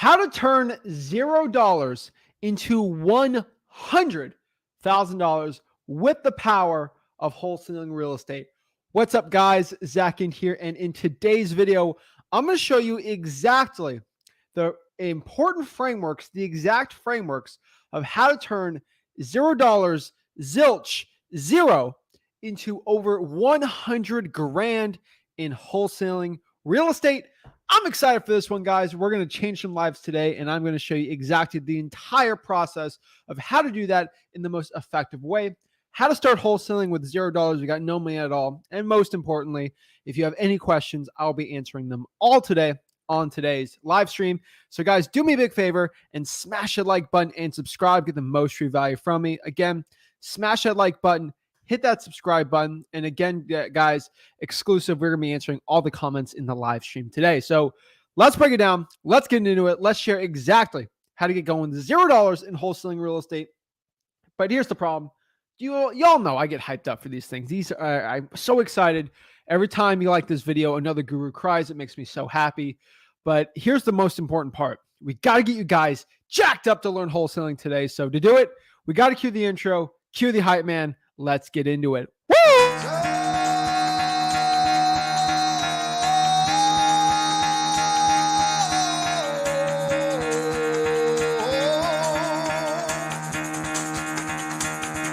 How to turn $0 into $100,000 with the power of wholesaling real estate. What's up, guys? Zach Ginn here, and in today's video, I'm going to show you exactly the important frameworks, the exact frameworks of how to turn $0, zilch, zero, into over 100 grand in wholesaling real estate. I'm excited for this one, guys. We're going to change some lives today, and I'm going to show you exactly the entire process of how to do that in the most effective way, how to start wholesaling with $0. We got no money at all. And most importantly, if you have any questions, I'll be answering them all today on today's live stream. So guys, do me a big favor and smash that like button and subscribe. Get the most true value from me. Again, smash that like button, hit that subscribe button. And again, guys, exclusive, we're going to be answering all the comments in the live stream today. So let's break it down. Let's get into it. Let's share exactly how to get going $0 in wholesaling real estate. But here's the problem. Y'all know I get hyped up for these things. I'm so excited. Every time you like this video, another guru cries. It makes me so happy. But here's the most important part. We got to get you guys jacked up to learn wholesaling today. So to do it, we got to cue the intro, cue the hype man. Let's get into it. Woo!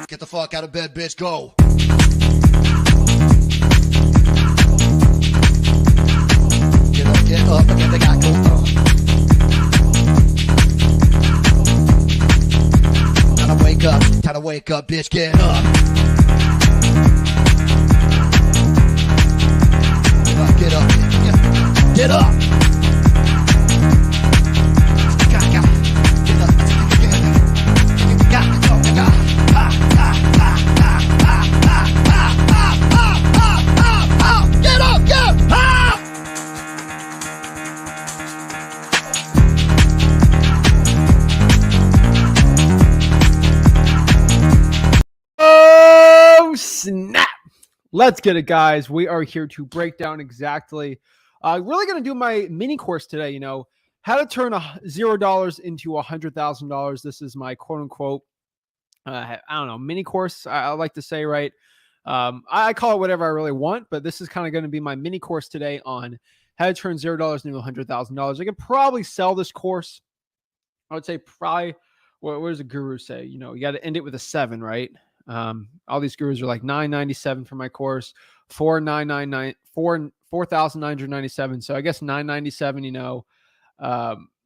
Get the fuck out of bed, bitch. Go. Get up, again, they got go. Time to wake up, bitch. Get up. Get up. Get up. Snap. Let's get it, guys. We are here to break down exactly. Really going to do my mini course today. How to turn $0 into $100,000. This is my quote unquote, I don't know, mini course. I like to say, right? I call it whatever I really want, but this is kind of going to be my mini course today on how to turn $0 into $100,000. I could probably sell this course. I would say probably. What does the guru say? You got to end it with a 7, right? All these gurus are like $997 for my course, $4,997. So I guess $997,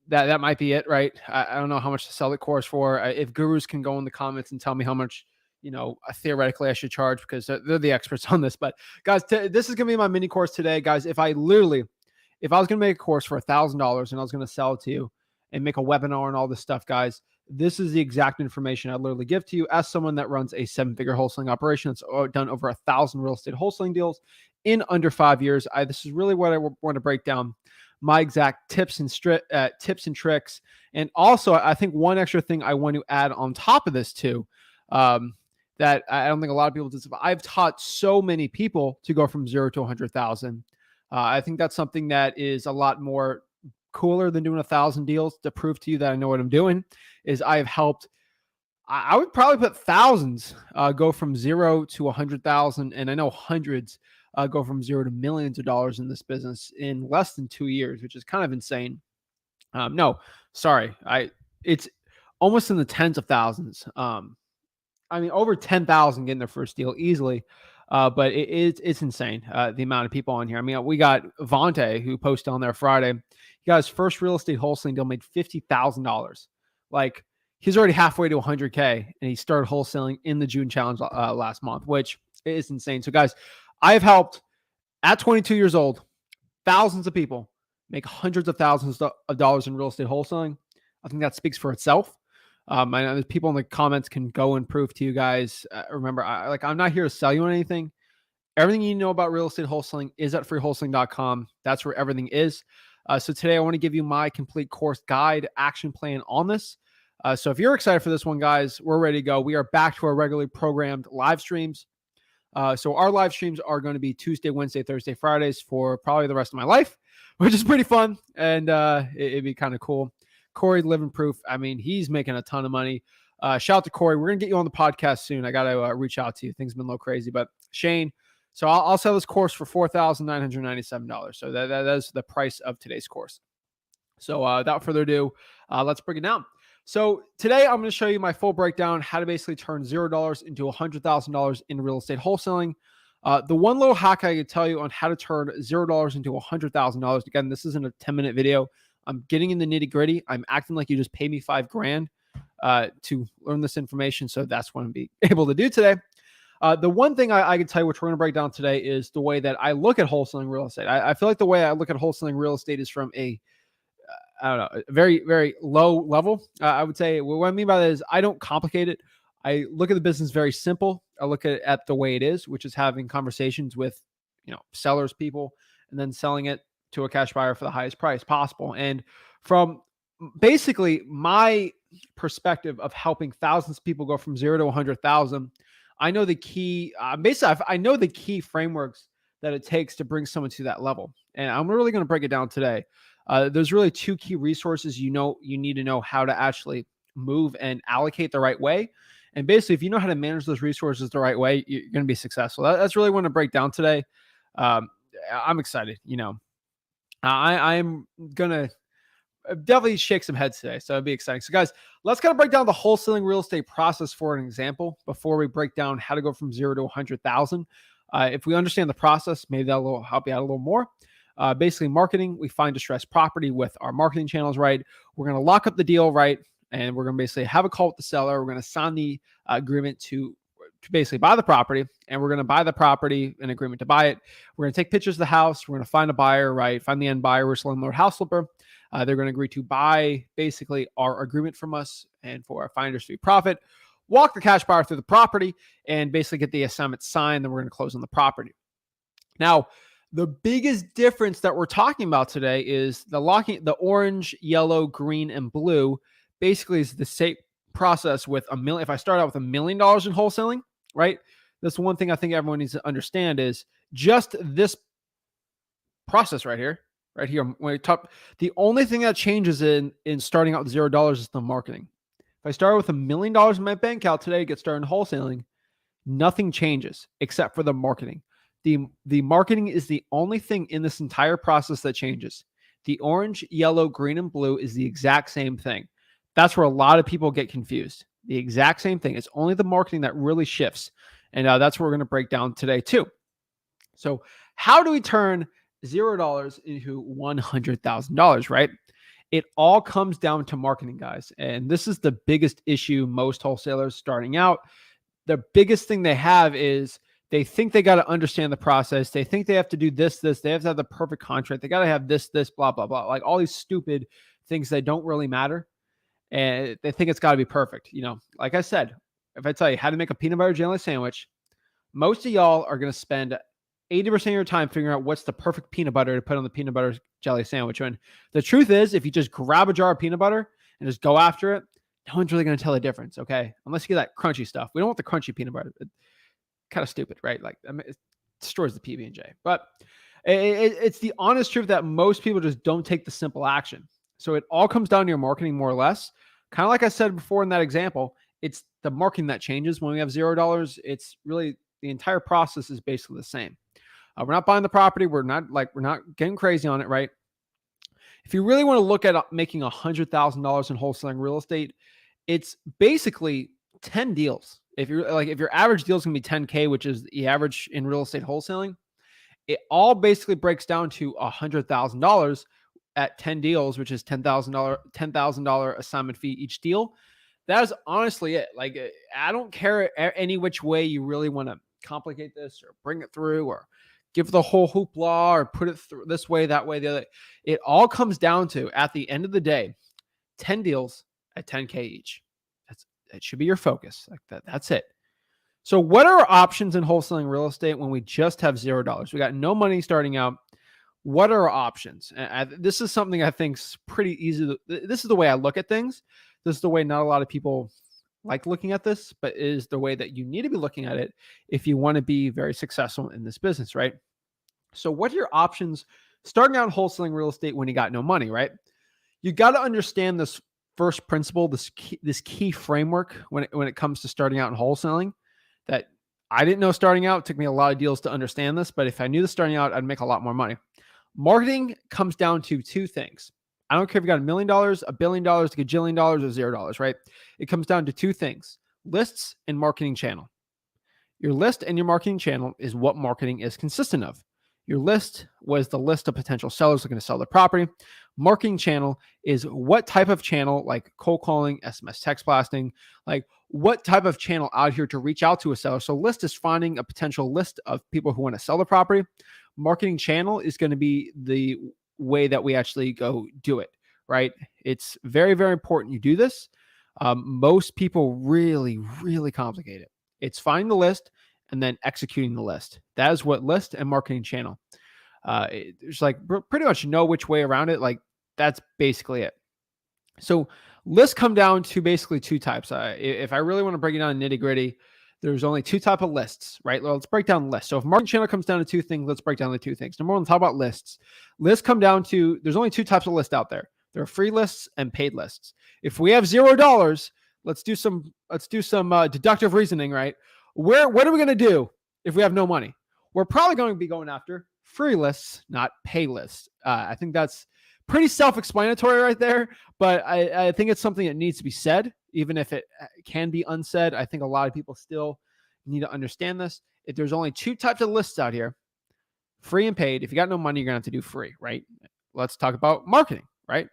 that might be it, right? I don't know how much to sell the course for. If gurus can go in the comments and tell me how much, theoretically I should charge, because they're the experts on this. But guys, this is going to be my mini course today, guys. If I was going to make a course for $1,000 and I was going to sell it to you and make a webinar and all this stuff, guys, this is the exact information I'd literally give to you as someone that runs a 7-figure wholesaling operation that's done over 1,000 real estate wholesaling deals in under 5 years. This is really what I want to break down, my exact tips and tricks. And also, I think one extra thing I want to add on top of this too, that I don't think a lot of people do. I've taught so many people to go from 0 to 100,000. I think that's something that is a lot more cooler than doing 1,000 deals. To prove to you that I know what I'm doing is I have helped. I would probably put thousands go from 0 to 100,000, and I know hundreds go from 0 to millions of dollars in this business in less than 2 years, which is kind of insane. No, sorry, it's almost in the tens of thousands. Over 10,000 getting their first deal easily. But it's insane, the amount of people on here. We got Vontae, who posted on there Friday. He got his first real estate wholesaling deal, made $50,000. Like, he's already halfway to 100K, and he started wholesaling in the June challenge last month, which is insane. So guys, I have helped, at 22 years old, thousands of people make hundreds of thousands of dollars in real estate wholesaling. I think that speaks for itself. I know people in the comments can go and prove to you guys. Remember, I'm not here to sell you anything. Everything you know about real estate wholesaling is at freewholesaling.com. That's where everything is. So today I want to give you my complete course guide, action plan on this. So if you're excited for this one, guys, we're ready to go. We are back to our regularly programmed live streams. So our live streams are going to be Tuesday, Wednesday, Thursday, Fridays for probably the rest of my life, which is pretty fun. And it'd be kind of cool. Corey Living Proof. I mean, he's making a ton of money. Shout out to Corey. We're going to get you on the podcast soon. I got to reach out to you. Things have been a little crazy, but Shane. So I'll sell this course for $4,997. So that is the price of today's course. So without further ado, let's break it down. So today I'm going to show you my full breakdown, how to basically turn $0 into $100,000 in real estate wholesaling. The one little hack I could tell you on how to turn $0 into $100,000. Again, this isn't a 10-minute video. I'm getting in the nitty gritty. I'm acting like you just pay me $5,000 to learn this information. So that's what I'm be able to do today. The one thing I can tell you, which we're going to break down today, is the way that I look at wholesaling real estate. I feel like the way I look at wholesaling real estate is from a very, very low level. I would say what I mean by that is I don't complicate it. I look at the business very simple. I look at the way it is, which is having conversations with, sellers, people, and then selling it to a cash buyer for the highest price possible. And from basically my perspective of helping thousands of people go from 0 to 100,000, I know the key, I know the key frameworks that it takes to bring someone to that level. And I'm really going to break it down today. There's really two key resources you need to know how to actually move and allocate the right way. And basically, if you know how to manage those resources the right way, you're going to be successful. That's really what I'm going to break down today. I'm excited. I'm going to definitely shake some heads today. So it'll be exciting. So guys, let's kind of break down the wholesaling real estate process for an example before we break down how to go from 0 to 100,000. If we understand the process, maybe that'll help you out a little more. Basically marketing, we find distressed property with our marketing channels, right? We're going to lock up the deal, right? And we're going to basically have a call with the seller. We're going to sign the agreement to basically buy the property, and we're going to buy the property, an agreement to buy it. We're going to take pictures of the house. We're going to find a buyer, right? Find the end buyer. We're selling their house flipper. They're going to agree to buy basically our agreement from us and for our finder's fee profit, walk the cash buyer through the property, and basically get the assignment signed. Then we're going to close on the property. Now, the biggest difference that we're talking about today is the orange, yellow, green, and blue basically is the same process with $1 million. If I start out with $1 million in wholesaling, right? That's one thing I think everyone needs to understand is just this process right here. When we talk, the only thing that changes in starting out with $0 is the marketing. If I start with $1 million in my bank account today to get started in wholesaling, nothing changes except for the marketing. The marketing is the only thing in this entire process that changes. The orange, yellow, green, and blue is the exact same thing. That's where a lot of people get confused. The exact same thing. It's only the marketing that really shifts. And that's what we're going to break down today too. So how do we turn $0 into $100,000, right? It all comes down to marketing, guys. And this is the biggest issue most wholesalers starting out. The biggest thing they have is they think they got to understand the process. They think they have to do this. They have to have the perfect contract. They got to have this, blah, blah, blah. Like all these stupid things that don't really matter. And they think it's got to be perfect. Like I said, if I tell you how to make a peanut butter jelly sandwich, most of y'all are going to spend 80% of your time figuring out what's the perfect peanut butter to put on the peanut butter jelly sandwich. And the truth is, if you just grab a jar of peanut butter and just go after it, no one's really going to tell the difference, okay? Unless you get that crunchy stuff. We don't want the crunchy peanut butter. It's kind of stupid, right? Like, it destroys the PB&J. But it's the honest truth that most people just don't take the simple action. So it all comes down to your marketing more or less. Kind of like I said before in that example, it's the marketing that changes. When we have $0, it's really the entire process is basically the same. We're not buying the property. We're not getting crazy on it, right? If you really want to look at making $100,000 in wholesaling real estate, it's basically 10 deals. If your average deal is going to be 10K, which is the average in real estate wholesaling, it all basically breaks down to $100,000 at 10 deals, which is $10,000 assignment fee each deal. That is honestly it. Like, I don't care any which way you really want to complicate this or bring it through or give the whole hoopla or put it through this way, that way, the other. It all comes down to, at the end of the day, 10 deals at 10K each. That should be your focus. Like that's it. So what are our options in wholesaling real estate when we just have $0? We got no money starting out. What are our options? This is something I think is pretty easy. This is the way I look at things. This is the way not a lot of people like looking at this, but is the way that you need to be looking at it if you want to be very successful in this business, right? So what are your options starting out in wholesaling real estate when you got no money, right? you got to understand this first principle, this key framework when it comes to starting out in wholesaling that I didn't know starting out. It took me a lot of deals to understand this, but if I knew this starting out, I'd make a lot more money. Marketing comes down to two things. I don't care if you got $1 million, $1 billion, $1 gajillion, or $0, right? It comes down to two things: lists and marketing channel. Your list and your marketing channel is what marketing is consistent of. Your list was the list of potential sellers looking to sell their property. Marketing channel is what type of channel, like cold calling, SMS text blasting, like what type of channel out here to reach out to a seller. So list is finding a potential list of people who want to sell the property. Marketing channel is going to be the way that we actually go do it, right? It's very, very important you do this. Most people really, really complicate it. It's finding the list and then executing the list. That is what list and marketing channel. It's like pretty much know which way around it. Like that's basically it. So lists come down to basically two types. If I really want to break it down nitty gritty, there's only two types of lists, right? Well, let's break down lists. So if marketing channel comes down to two things, let's break down the two things. Number one, let's talk about lists. Lists come down to, there's only two types of lists out there. There are free lists and paid lists. If we have $0, let's do some deductive reasoning, right? What are we going to do if we have no money? We're probably going to be going after free lists, not pay lists. I think that's pretty self-explanatory right there, but I think it's something that needs to be said, even if it can be unsaid. I think a lot of people still need to understand this. If there's only two types of lists out here, free and paid, if you got no money, you're going to have to do free, right? Let's talk about marketing, right?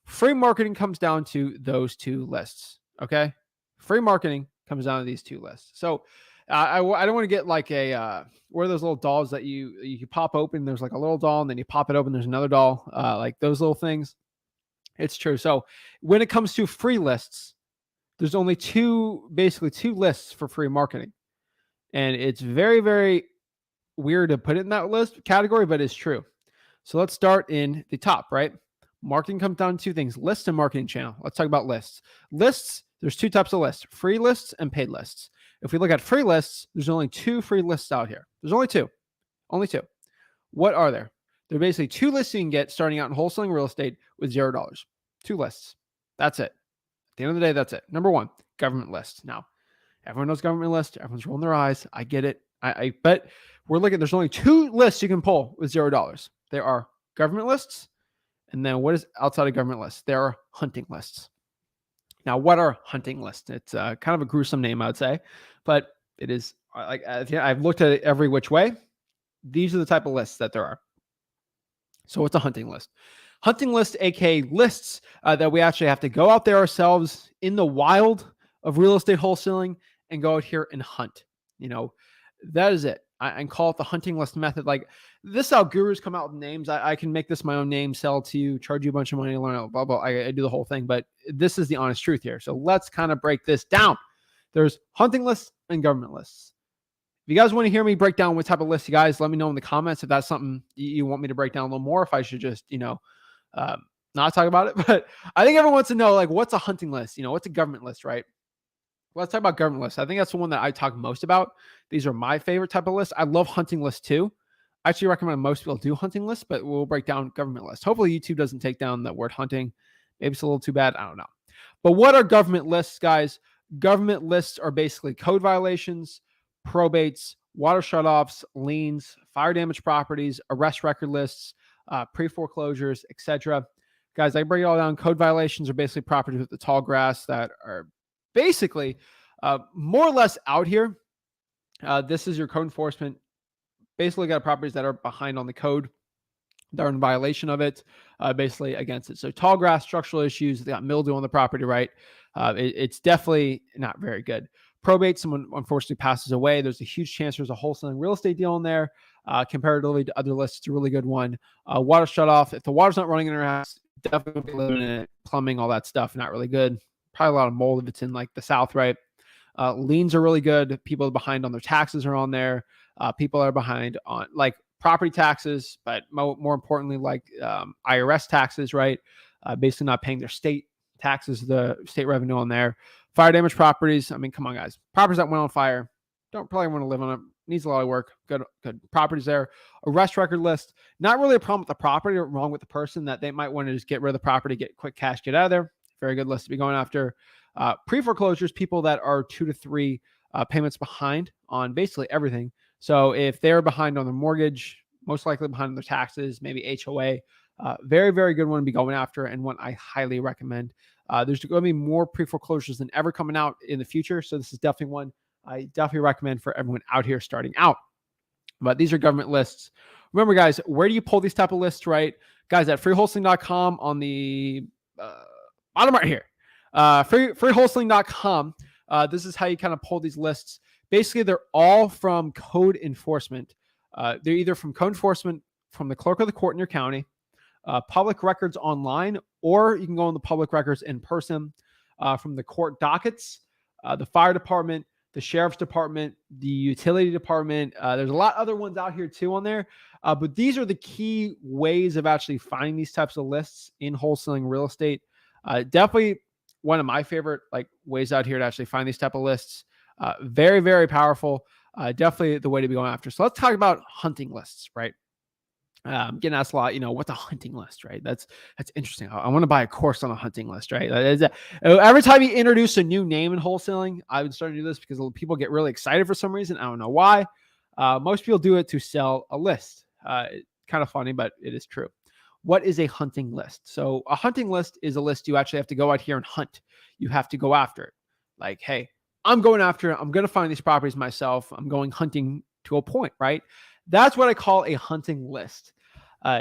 Free marketing comes down to those two lists, okay? Free marketing comes down to these two lists. So I don't want to get like a where are those little dolls that you pop open? There's like a little doll, and then you pop it open. There's another doll, like those little things. It's true. So when it comes to free lists, there's only basically two lists for free marketing, and it's very, very weird to put it in that list category, but it's true. So let's start in the top, right? Marketing comes down to two things: lists and marketing channel. Let's talk about lists. Lists, there's two types of lists: free lists and paid lists. If we look at free lists, there's only two free lists out here. There's only two. Only two. What are there? They're basically two lists you can get starting out in wholesaling real estate with $0. Two lists. That's it. At the end of the day, that's it. Number one, government list. Now, everyone knows government list. Everyone's rolling their eyes. I get it. I bet we're looking, there's only two lists you can pull with $0. There are government lists, and then what is outside of government lists? There are hunting lists. Now, what are hunting lists? It's kind of a gruesome name, I would say, but it is like I've looked at it every which way. These are the type of lists that there are. So what's a hunting list? Hunting list, aka lists that we actually have to go out there ourselves in the wild of real estate wholesaling and go out here and hunt. That is it. And call it the hunting list method. Like this is how gurus come out with names. I can make this my own name, sell it to you, charge you a bunch of money, learn it, blah, blah. I do the whole thing, but this is the honest truth here. So let's kind of break this down. There's hunting lists and government lists. If you guys want to hear me break down what type of list, you guys let me know in the comments if that's something you want me to break down a little more, if I should just, not talk about it. But I think everyone wants to know, like, what's a hunting list? What's a government list, right? Let's talk about government lists. I think that's the one that I talk most about. These are my favorite type of lists. I love hunting lists too. I actually recommend most people do hunting lists, but we'll break down government lists. Hopefully YouTube doesn't take down the word hunting. Maybe it's a little too bad. I don't know. But what are government lists, guys? Government lists are basically code violations, probates, water shutoffs, liens, fire damage properties, arrest record lists, pre-foreclosures, etc. Guys, I break it all down. Code violations are basically properties with the tall grass that are basically more or less out here. This is your code enforcement. Basically got properties that are behind on the code. They're in violation of it, basically against it. So tall grass, structural issues, they got mildew on the property, right? It's definitely not very good. Probate, someone unfortunately passes away. There's a huge chance there's a wholesaling real estate deal in there. Comparatively to other lists, it's a really good one. Water shut off. If the water's not running in your house, definitely living in it. Plumbing, all that stuff, not really good. Probably a lot of mold if it's in like the South, right? Liens are really good. People are behind on their taxes are on there. People are behind on like property taxes, but more importantly, like IRS taxes, right? Basically not paying their state taxes, the state revenue on there. Fire damage properties. I mean, come on, guys. Properties that went on fire, don't probably want to live on it needs a lot of work. Good properties there. Arrest record list, not really a problem with the property or wrong with the person, that they might want to just get rid of the property, get quick cash, get out of there. Very good list to be going after. Pre-foreclosures, people that are 2 to 3 payments behind on basically everything. So if they're behind on their mortgage, most likely behind on their taxes, maybe HOA, very, very good one to be going after, and one I highly recommend. There's going to be more pre-foreclosures than ever coming out in the future. So this is definitely one I definitely recommend for everyone out here starting out. But these are government lists. Remember, guys, where do you pull these type of lists, right? Guys, at freewholesaling.com on the bottom right here. Freewholesaling.com. This is how you kind of pull these lists. Basically, they're all from code enforcement. They're either from code enforcement, from the clerk of the court in your county, public records online, or you can go on the public records in person, from the court dockets, the fire department, the sheriff's department, the utility department. There's a lot of other ones out here too on there. But these are the key ways of actually finding these types of lists in wholesaling real estate. Definitely one of my favorite ways out here to actually find these type of lists. Very, very powerful. Definitely the way to be going after. So let's talk about hunting lists, right? Getting asked a lot, what's a hunting list, right? That's interesting. I want to buy a course on a hunting list, right? Every time you introduce a new name in wholesaling, I would start to do this because people get really excited for some reason. I don't know why. Most people do it to sell a list. It's kind of funny, but it is true. What is a hunting list? So a hunting list is a list you actually have to go out here and hunt. You have to go after it. Like, hey, I'm going after it. I'm going to find these properties myself. I'm going hunting to a point, right? That's what I call a hunting list.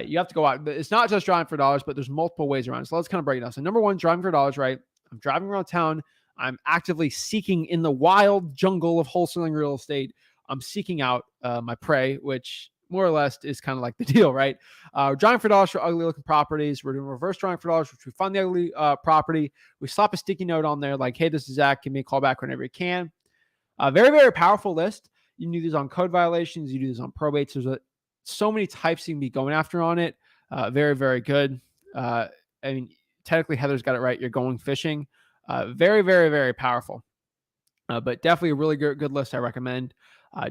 You have to go out. It's not just driving for dollars, but there's multiple ways around it. So let's kind of break it down. So number one, driving for dollars, right? I'm driving around town. I'm actively seeking in the wild jungle of wholesaling real estate. I'm seeking out my prey, which more or less is kind of like the deal, right? Driving for dollars for ugly looking properties. We're doing reverse driving for dollars, which we find the ugly property. We slap a sticky note on there like, hey, this is Zach. Give me a call back whenever you can. Very, very powerful list. You can do these on code violations. You do this on probates. There's so many types you can be going after on it. Very, very good. I mean, technically Heather's got it right. You're going fishing. Very, very, very powerful. But definitely a really good list I recommend.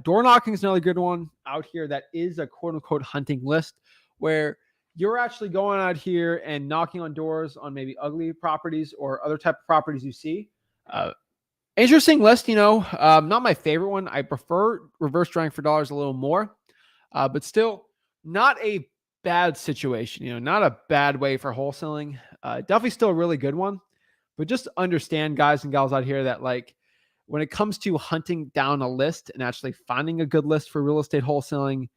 Door knocking is another good one out here that is a quote unquote hunting list where you're actually going out here and knocking on doors on maybe ugly properties or other type of properties you see. Interesting list, not my favorite one. I prefer reverse driving for dollars a little more, but still not a bad situation, not a bad way for wholesaling. Definitely still a really good one, but just understand, guys and gals out here, that when it comes to hunting down a list and actually finding a good list for real estate wholesaling,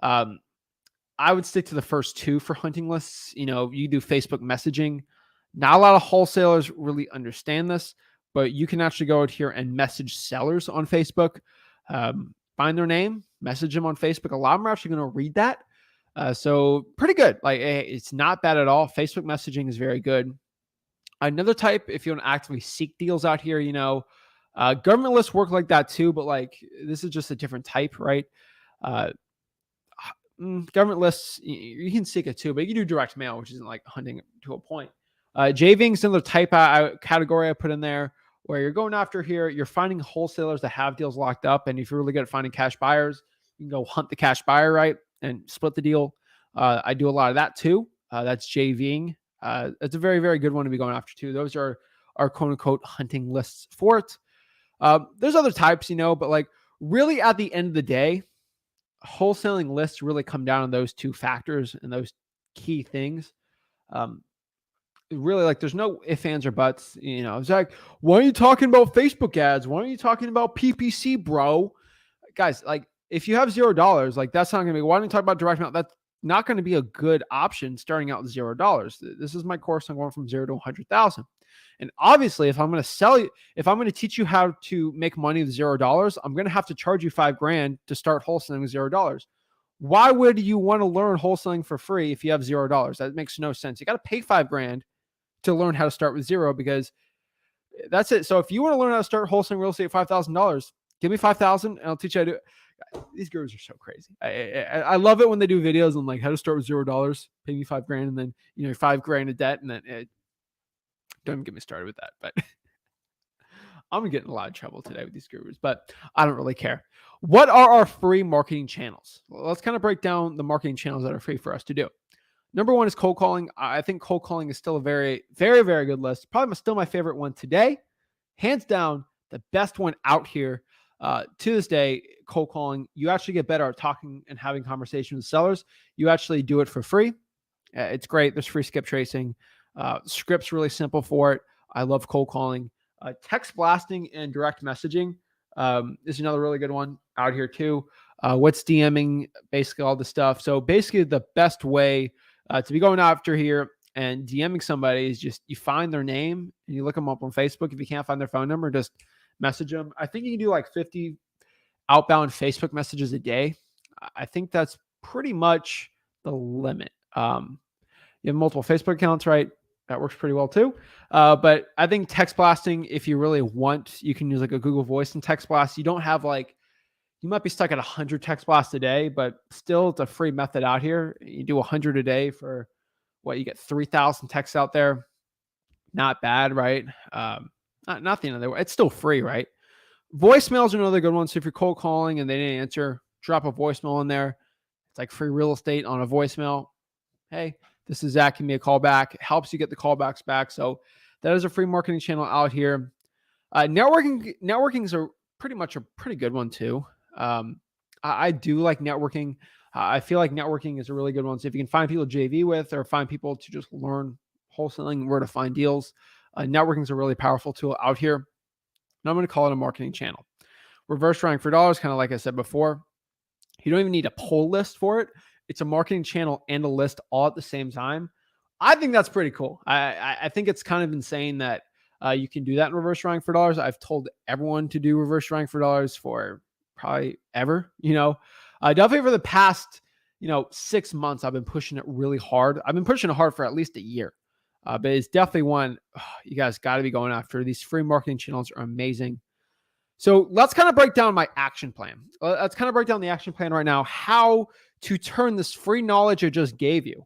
I would stick to the first two for hunting lists. You do Facebook messaging. Not a lot of wholesalers really understand this, but you can actually go out here and message sellers on Facebook, find their name, message them on Facebook. A lot of them are actually going to read that. So pretty good. It's not bad at all. Facebook messaging is very good. Another type, if you want to actively seek deals out here, government lists work like that too, but this is just a different type, right? Government lists, you can seek it too, but you can do direct mail, which isn't like hunting to a point. JVing is another type category I put in there where you're going after here. You're finding wholesalers that have deals locked up. And if you're really good at finding cash buyers, you can go hunt the cash buyer, right? And split the deal. I do a lot of that too. That's JVing. It's a very, very good one to be going after too. Those are our quote unquote hunting lists for it. There's other types, but really at the end of the day, wholesaling lists really come down on those two factors and those key things. Really, there's no ifs, ands, or buts. It's like, why are you talking about Facebook ads? Why aren't you talking about PPC, bro? Guys, if you have $0, that's not going to be, why don't you talk about direct mail? That's not going to be a good option starting out with $0. This is my course. I'm going from 0 to 100,000. And obviously, if I'm going to teach you how to make money with $0, I'm going to have to charge you $5,000 to start wholesaling with $0. Why would you want to learn wholesaling for free if you have $0? That makes no sense. You got to pay $5,000 to learn how to start with zero, because that's it. So if you want to learn how to start wholesaling real estate at $5,000, give me $5,000 and I'll teach you how to do it. These gurus are so crazy. I love it when they do videos on how to start with $0, pay me $5,000, and then you're $5,000 in debt, and then don't even get me started with that. But I'm getting in a lot of trouble today with these gurus, but I don't really care. What are our free marketing channels? Well, let's kind of break down the marketing channels that are free for us to do. Number one is cold calling. I think cold calling is still a very, very, very good list. Probably still my favorite one today. Hands down, the best one out here to this day, cold calling. You actually get better at talking and having conversations with sellers. You actually do it for free. It's great. There's free skip tracing. Script's really simple for it. I love cold calling. Text blasting and direct messaging is another really good one out here too. What's DMing, basically all the stuff. So basically the best way to be going after here and DMing somebody is just you find their name and you look them up on Facebook. If you can't find their phone number, just message them. I think you can do like 50 outbound Facebook messages a day. I think that's pretty much the limit. You have multiple Facebook accounts, right? That works pretty well too. But I think text blasting, if you really want, you can use like a Google Voice and text blast. You don't have like, you might be stuck at 100 text blasts a day, but still it's a free method out here. You do 100 a day for what, you get 3,000 texts out there. Not bad, right? Not the end of the way. It's still free, right? Voicemails are another good one. So if you're cold calling and they didn't answer, drop a voicemail in there. It's like free real estate on a voicemail. Hey, this is Zach. Give me a call back. It helps you get the callbacks back. So that is a free marketing channel out here. Networking is pretty much a pretty good one too. I do like networking. I feel like networking is a really good one. So if you can find people to JV with or find people to just learn wholesaling, where to find deals, networking is a really powerful tool out here. And I'm going to call it a marketing channel. Reverse routing for dollars, kind of like I said before. You don't even need a pull list for it. It's a marketing channel and a list all at the same time. I think that's pretty cool. I think it's kind of insane that you can do that in reverse routing for dollars. I've told everyone to do reverse routing for dollars for probably ever, definitely for the past, 6 months, I've been pushing it really hard. I've been pushing it hard for at least a year, but it's definitely one you guys got to be going after. These free marketing channels are amazing. So let's kind of break down my action plan. Let's kind of break down the action plan right now, how to turn this free knowledge I just gave you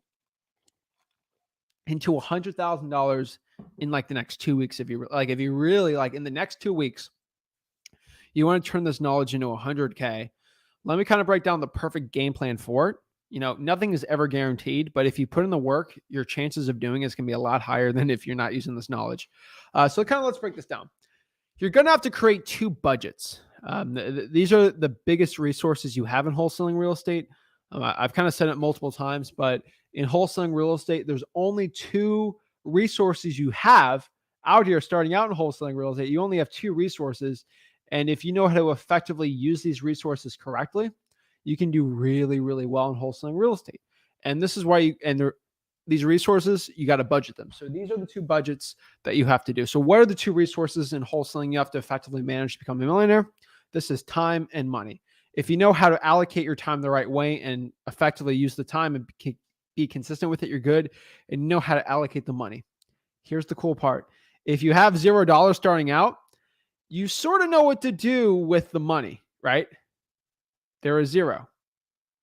into $100,000 in like the next 2 weeks. If you really like in the next 2 weeks, you want to turn this knowledge into 100K. Let me kind of break down the perfect game plan for it. Nothing is ever guaranteed, but if you put in the work, your chances of doing it's going to be a lot higher than if you're not using this knowledge. So kind of let's break this down. You're going to have to create 2 budgets. These are the biggest resources you have in wholesaling real estate. I've kind of said it multiple times, but in wholesaling real estate, there's only 2 resources you have out here starting out in wholesaling real estate. You only have 2 resources. And if you know how to effectively use these resources correctly, you can do really, really well in wholesaling real estate. And this is why these resources, you got to budget them. So these are the 2 budgets that you have to do. So what are the 2 resources in wholesaling you have to effectively manage to become a millionaire? This is time and money. If you know how to allocate your time the right way and effectively use the time and be consistent with it, you're good. And you know how to allocate the money. Here's the cool part. If you have $0 starting out, you sort of know what to do with the money, right? There is 0.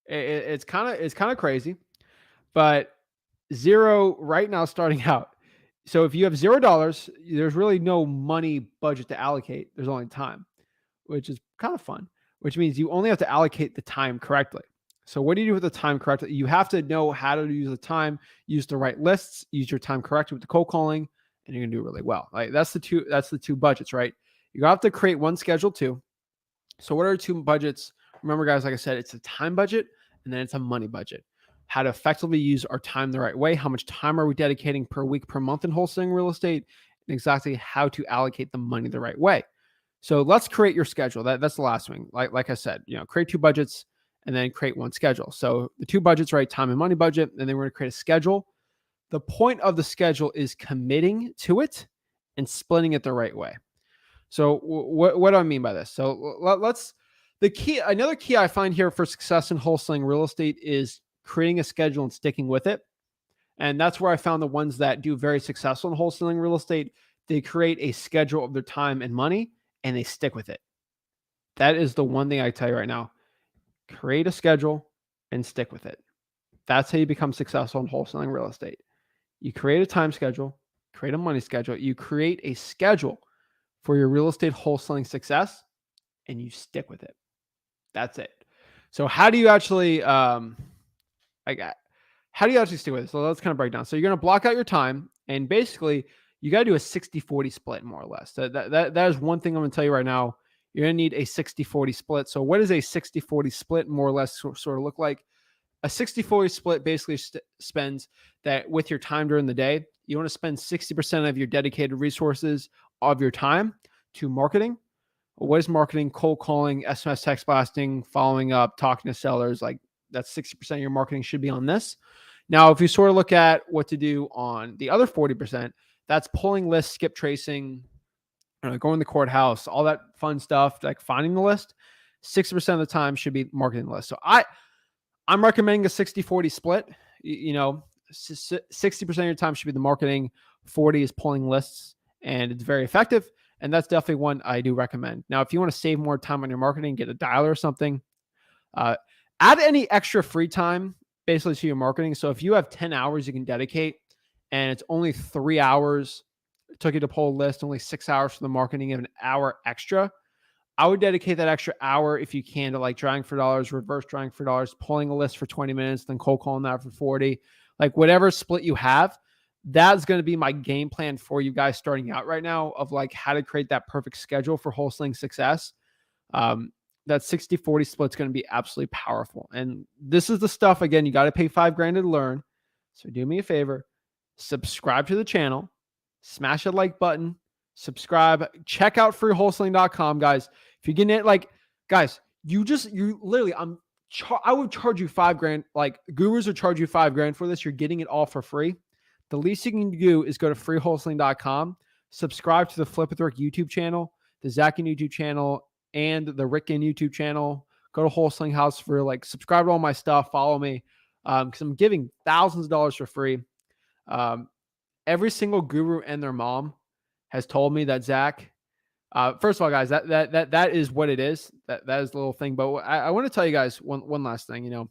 It's kind of crazy, but 0 right now starting out. So if you have $0, there's really no money budget to allocate. There's only time, which is kind of fun, which means you only have to allocate the time correctly. So what do you do with the time correctly? You have to know how to use the time, use the right lists, use your time correctly with the cold calling, and you're going to do really well. Like that's the two budgets, right? You have to create one schedule too. So what are 2 budgets? Remember guys, like I said, it's a time budget and then it's a money budget. How to effectively use our time the right way. How much time are we dedicating per week, per month in wholesaling real estate? And exactly how to allocate the money the right way. So let's create your schedule. That's the last thing. Like I said, create 2 budgets and then create one schedule. So the 2 budgets, right? Time and money budget. And then we're going to create a schedule. The point of the schedule is committing to it and splitting it the right way. So what do I mean by this? So another key I find here for success in wholesaling real estate is creating a schedule and sticking with it. And that's where I found the ones that do very successful in wholesaling real estate. They create a schedule of their time and money and they stick with it. That is the one thing I tell you right now. Create a schedule and stick with it. That's how you become successful in wholesaling real estate. You create a time schedule, create a money schedule. You create a schedule for your real estate wholesaling success, and you stick with it. That's it. So how do you actually, how do you actually stick with it? So let's kind of break down. So you're going to block out your time, and basically you got to do a 60-40 split, more or less. That is one thing I'm going to tell you right now. You're going to need a 60-40 split. So what does a 60-40 split more or less sort of look like? A 60-40 split basically spends that with your time during the day. You want to spend 60% of your dedicated resources of your time to marketing. What is marketing? Cold calling, SMS text blasting, following up, talking to sellers. Like, that's 60% of your marketing should be on this. Now, if you sort of look at what to do on the other 40%, that's pulling lists, skip tracing, going to the courthouse, all that fun stuff, like finding the list. 60% of the time should be marketing the list. So I'm recommending a 60-40 split. 60% of your time should be the marketing, 40 is pulling lists, and it's very effective. And that's definitely one I do recommend. Now, if you want to save more time on your marketing, get a dialer or something, add any extra free time basically to your marketing. So if you have 10 hours you can dedicate and it's only 3 hours, it took you to pull a list, only 6 hours for the marketing and an hour extra, I would dedicate that extra hour if you can to like drawing for dollars, reverse drawing for dollars, pulling a list for 20 minutes, then cold calling that for 40, like whatever split you have. That's going to be my game plan for you guys starting out right now of like how to create that perfect schedule for wholesaling success. That 60-40 split is going to be absolutely powerful. And this is the stuff, again, you got to pay $5,000 to learn. So do me a favor, subscribe to the channel, smash that like button, subscribe, check out freewholesaling.com, guys. If you're getting it, like, guys, you literally, I would charge you $5,000. Like, gurus would charge you $5,000 for this. You're getting it all for free. The least you can do is go to freewholesaling.com, subscribe to the Flip with Rick YouTube channel, the Zach Ginn YouTube channel, and the Rick Ginn YouTube channel. Go to Wholesaling House for like, subscribe to all my stuff, follow me, because I'm giving thousands of dollars for free. Every single guru and their mom has told me that, Zach, first of all, guys, that is what it is. That is the little thing. But I want to tell you guys one last thing.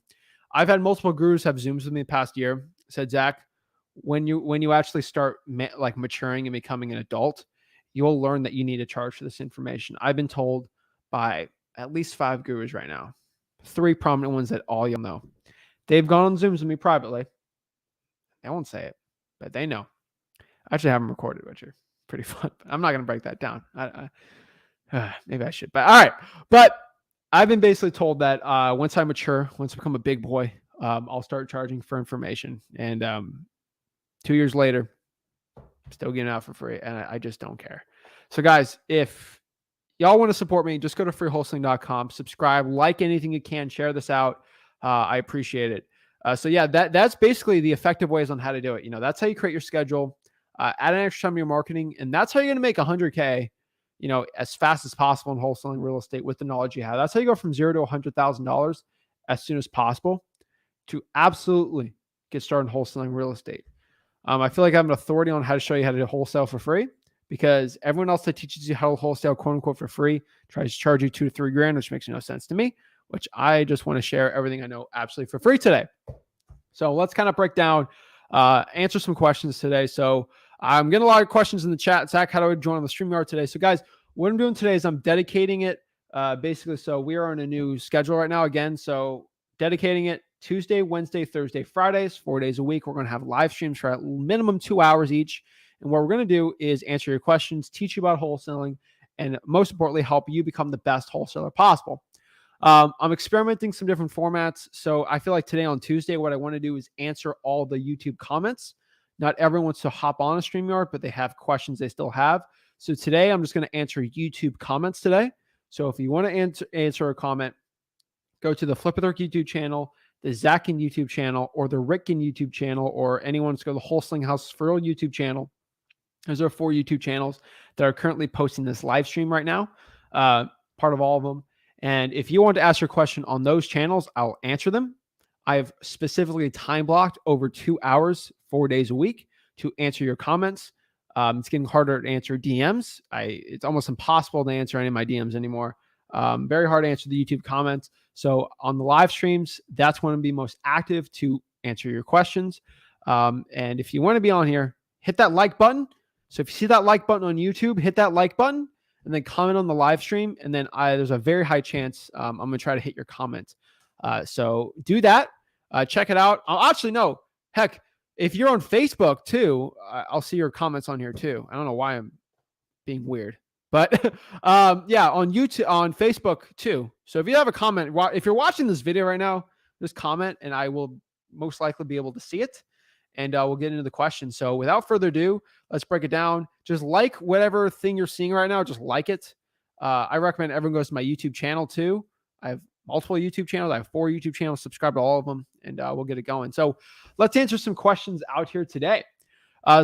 I've had multiple gurus have Zooms with me the past year. Said, Zach, when you actually start maturing and becoming an adult, you'll learn that you need to charge for this information. I've been told by at least 5 gurus right now, 3 prominent ones that all you'll know. They've gone on Zooms with me privately. They won't say it, but they know. I actually have them recorded, which are pretty fun. I'm not going to break that down. Maybe I should, but all right. But I've been basically told that once I mature, once I become a big boy, I'll start charging for information. And 2 years later, I'm still getting it out for free, and I just don't care. So, guys, if y'all want to support me, just go to freewholesaling.com, subscribe, like anything you can, share this out. I appreciate it. So, yeah, that's basically the effective ways on how to do it. That's how you create your schedule. Add an extra time to your marketing, and that's how you're going to make $100K, as fast as possible in wholesaling real estate with the knowledge you have. That's how you go from $0 to $100,000 as soon as possible to absolutely get started in wholesaling real estate. I feel like I have an authority on how to show you how to wholesale for free, because everyone else that teaches you how to wholesale, quote unquote, for free tries to charge you $2,000 to $3,000, which makes no sense to me, which I just want to share everything I know absolutely for free today. So let's kind of break down, answer some questions today. So I'm getting a lot of questions in the chat. Zach, how do I join on the StreamYard today? So guys, what I'm doing today is I'm dedicating it basically. So we are on a new schedule right now again. So dedicating it Tuesday, Wednesday, Thursday, Fridays, 4 days a week. We're going to have live streams for at minimum 2 hours each. And what we're going to do is answer your questions, teach you about wholesaling, and most importantly, help you become the best wholesaler possible. I'm experimenting some different formats. So I feel like today on Tuesday, what I want to do is answer all the YouTube comments. Not everyone wants to hop on a StreamYard, but they have questions they still have. So today I'm just going to answer YouTube comments today. So if you want to answer a comment, go to the Flip with Rick YouTube channel, the Zach Ginn YouTube channel, or the Rick Ginn YouTube channel, or anyone to go to the Wholesaling House for Real YouTube channel. Those are 4 YouTube channels that are currently posting this live stream right now, part of all of them. And if you want to ask your question on those channels, I'll answer them. I have specifically time blocked over 2 hours, 4 days a week to answer your comments. It's getting harder to answer DMs. It's almost impossible to answer any of my DMs anymore. Very hard to answer the YouTube comments. So on the live streams, that's when I'm be most active to answer your questions. And if you want to be on here, hit that like button. So if you see that like button on YouTube, hit that like button. and then comment on the live stream. And then there's a very high chance I'm going to try to hit your comment. So do that. Check it out. No, heck, if you're on Facebook too, I'll see your comments on here too. I don't know why I'm being weird, but yeah, on YouTube, on Facebook too. So if you have a comment, if you're watching this video right now, just comment and I will most likely be able to see it, and we'll get into the question. So without further ado, let's break it down. Just like whatever thing you're seeing right now, just like it. I recommend everyone goes to my YouTube channel too. I have multiple YouTube channels. I have 4 YouTube channels. Subscribe to all of them, and we'll get it going. So let's answer some questions out here today.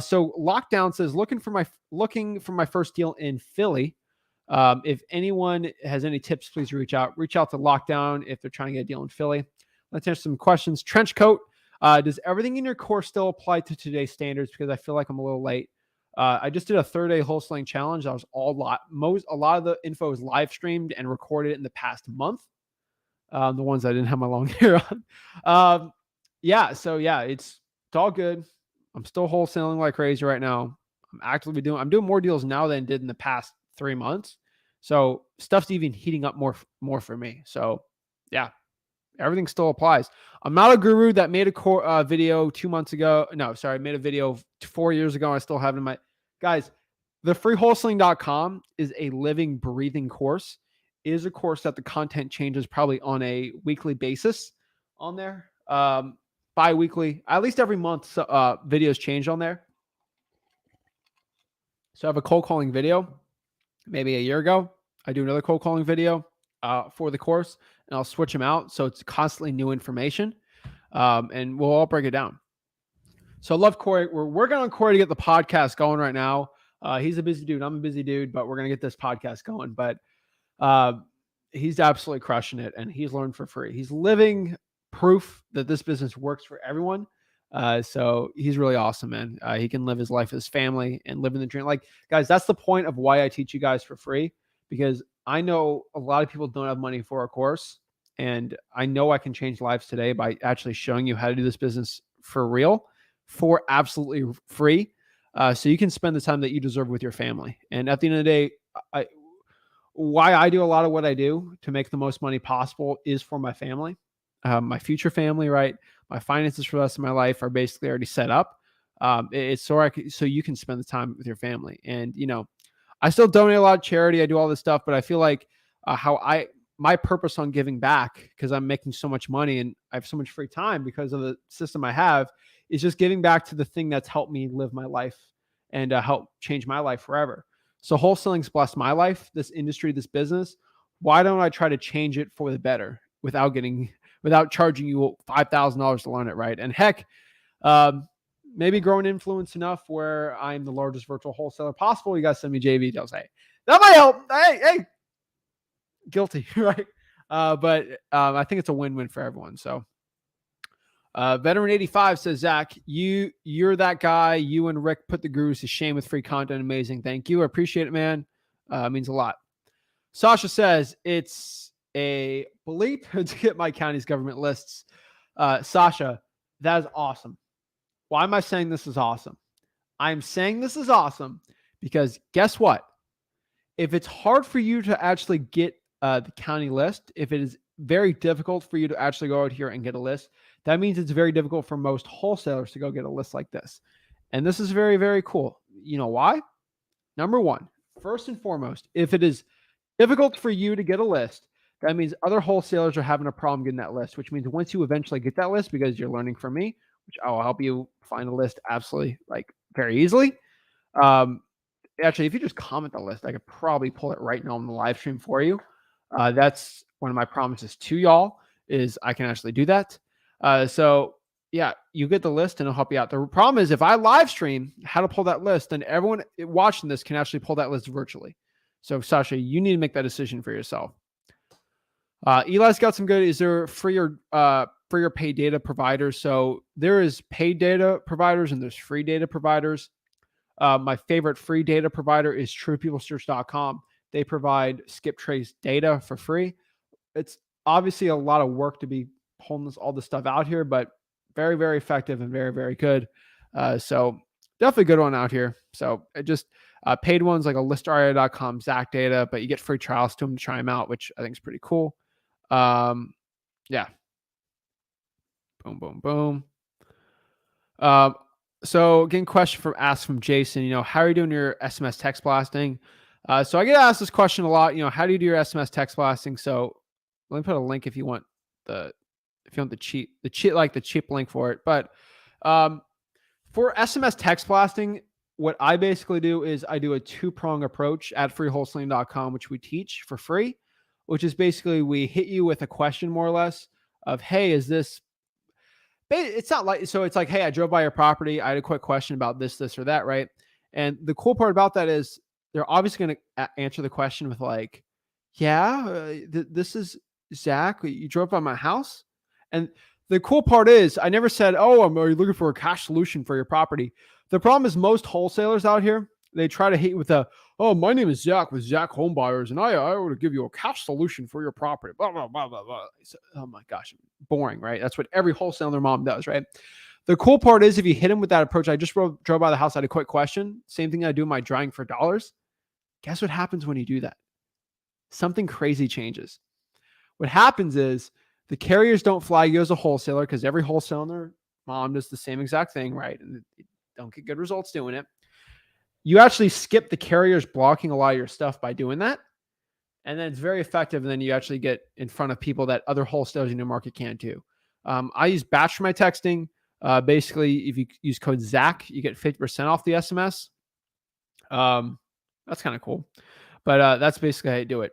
So Lockdown says, looking for my first deal in Philly. If anyone has any tips, please reach out. Reach out to Lockdown if they're trying to get a deal in Philly. Let's answer some questions. Trenchcoat, does everything in your course still apply to today's standards? Because I feel like I'm a little late. I just did a 30-day wholesaling challenge. That was a lot of the info is live streamed and recorded in the past month. The ones I didn't have my long hair on. It's all good. I'm still wholesaling like crazy right now. I'm doing more deals now than I did in the past 3 months. So stuff's even heating up more for me. So yeah, everything still applies. I'm not a guru that made a video 2 months ago. No, sorry, I made a video 4 years ago. I still have it in my guys. The freewholesaling.com is a living, breathing course. It is a course that the content changes probably on a weekly basis on there. Bi-weekly, at least every month, videos change on there. So I have a cold calling video maybe a year ago. I do another cold calling video for the course, and I'll switch them out. So it's constantly new information, and we'll all break it down. So I love Corey. We're working on Corey to get the podcast going right now. He's a busy dude. I'm a busy dude, but we're going to get this podcast going. But he's absolutely crushing it, and he's learned for free. He's living proof that this business works for everyone. So he's really awesome, man. He can live his life as family and live in the dream. Like, guys, that's the point of why I teach you guys for free, because I know a lot of people don't have money for a course, and I know I can change lives today by actually showing you how to do this business for real, for absolutely free. So you can spend the time that you deserve with your family. And at the end of the day, why I do a lot of what I do to make the most money possible is for my family. My future family, right? My finances for the rest of my life are basically already set up. It's so you can spend the time with your family. And, I still donate a lot of charity. I do all this stuff, but I feel like my purpose on giving back, because I'm making so much money and I have so much free time because of the system I have, is just giving back to the thing that's helped me live my life and help change my life forever. So wholesaling's blessed my life, this industry, this business. Why don't I try to change it for the better without charging you $5,000 to learn it, right? And heck, maybe grow an influence enough where I'm the largest virtual wholesaler possible. You guys send me JV deals. Hey, that might help. Hey, guilty, right? But I think it's a win-win for everyone. So Veteran 85 says, Zach, you're that guy. You and Rick put the gurus to shame with free content. Amazing. Thank you. I appreciate it, man. It means a lot. Sasha says, it's a bleep to get my county's government lists. Sasha, that is awesome. Why am I saying this is awesome? I'm saying this is awesome because guess what? If it's hard for you to actually get the county list, if it is very difficult for you to actually go out here and get a list, that means it's very difficult for most wholesalers to go get a list like this. And this is very, very cool. You know why? Number one, first and foremost, if it is difficult for you to get a list, that means other wholesalers are having a problem getting that list, which means once you eventually get that list, because you're learning from me, which I will help you find a list absolutely very easily. Actually, if you just comment the list, I could probably pull it right now on the live stream for you. That's one of my promises to y'all, is I can actually do that. So yeah, you get the list and it'll help you out. The problem is if I live stream how to pull that list, then everyone watching this can actually pull that list virtually. So Sasha, you need to make that decision for yourself. Eli's got some good. Is there for your paid data providers? So there is paid data providers and there's free data providers. My favorite free data provider is truepeoplesearch.com. They provide skip trace data for free. It's obviously a lot of work to be pulling all this stuff out here, but very, very effective and very, very good. So definitely a good one out here. So Paid ones like a listaria.com, Zach data, but you get free trials to them to try them out, which I think is pretty cool. Yeah. Boom, boom, boom. So getting question from Jason, how are you doing your SMS text blasting? So I get asked this question a lot, how do you do your SMS text blasting? So let me put a link if you want the cheap link for it. But for SMS text blasting, what I basically do is I do a 2-prong approach at freewholesaling.com, which we teach for free, which is basically we hit you with a question more or less of, hey, is this, it's not like, so it's like, hey, I drove by your property. I had a quick question about this, or that, right? And the cool part about that is they're obviously going to answer the question with like, yeah, this is Zach. You drove by my house. And the cool part is I never said, oh, are you looking for a cash solution for your property? The problem is most wholesalers out here, they try to hit you with oh, my name is Zach with Zach Home Buyers, and I would give you a cash solution for your property. Blah, blah, blah, blah, blah. So, oh my gosh, boring, right? That's what every wholesaler and their mom does, right? The cool part is if you hit them with that approach, I just drove by the house, I had a quick question. Same thing I do in my drawing for dollars. Guess what happens when you do that? Something crazy changes. What happens is the carriers don't flag you as a wholesaler because every wholesaler and their mom does the same exact thing, right? And they don't get good results doing it. You actually skip the carriers blocking a lot of your stuff by doing that. And then it's very effective. And then you actually get in front of people that other wholesalers in your market can't do. I use batch for my texting. Basically, if you use code ZACH, you get 50% off the SMS. That's kind of cool. But that's basically how you do it.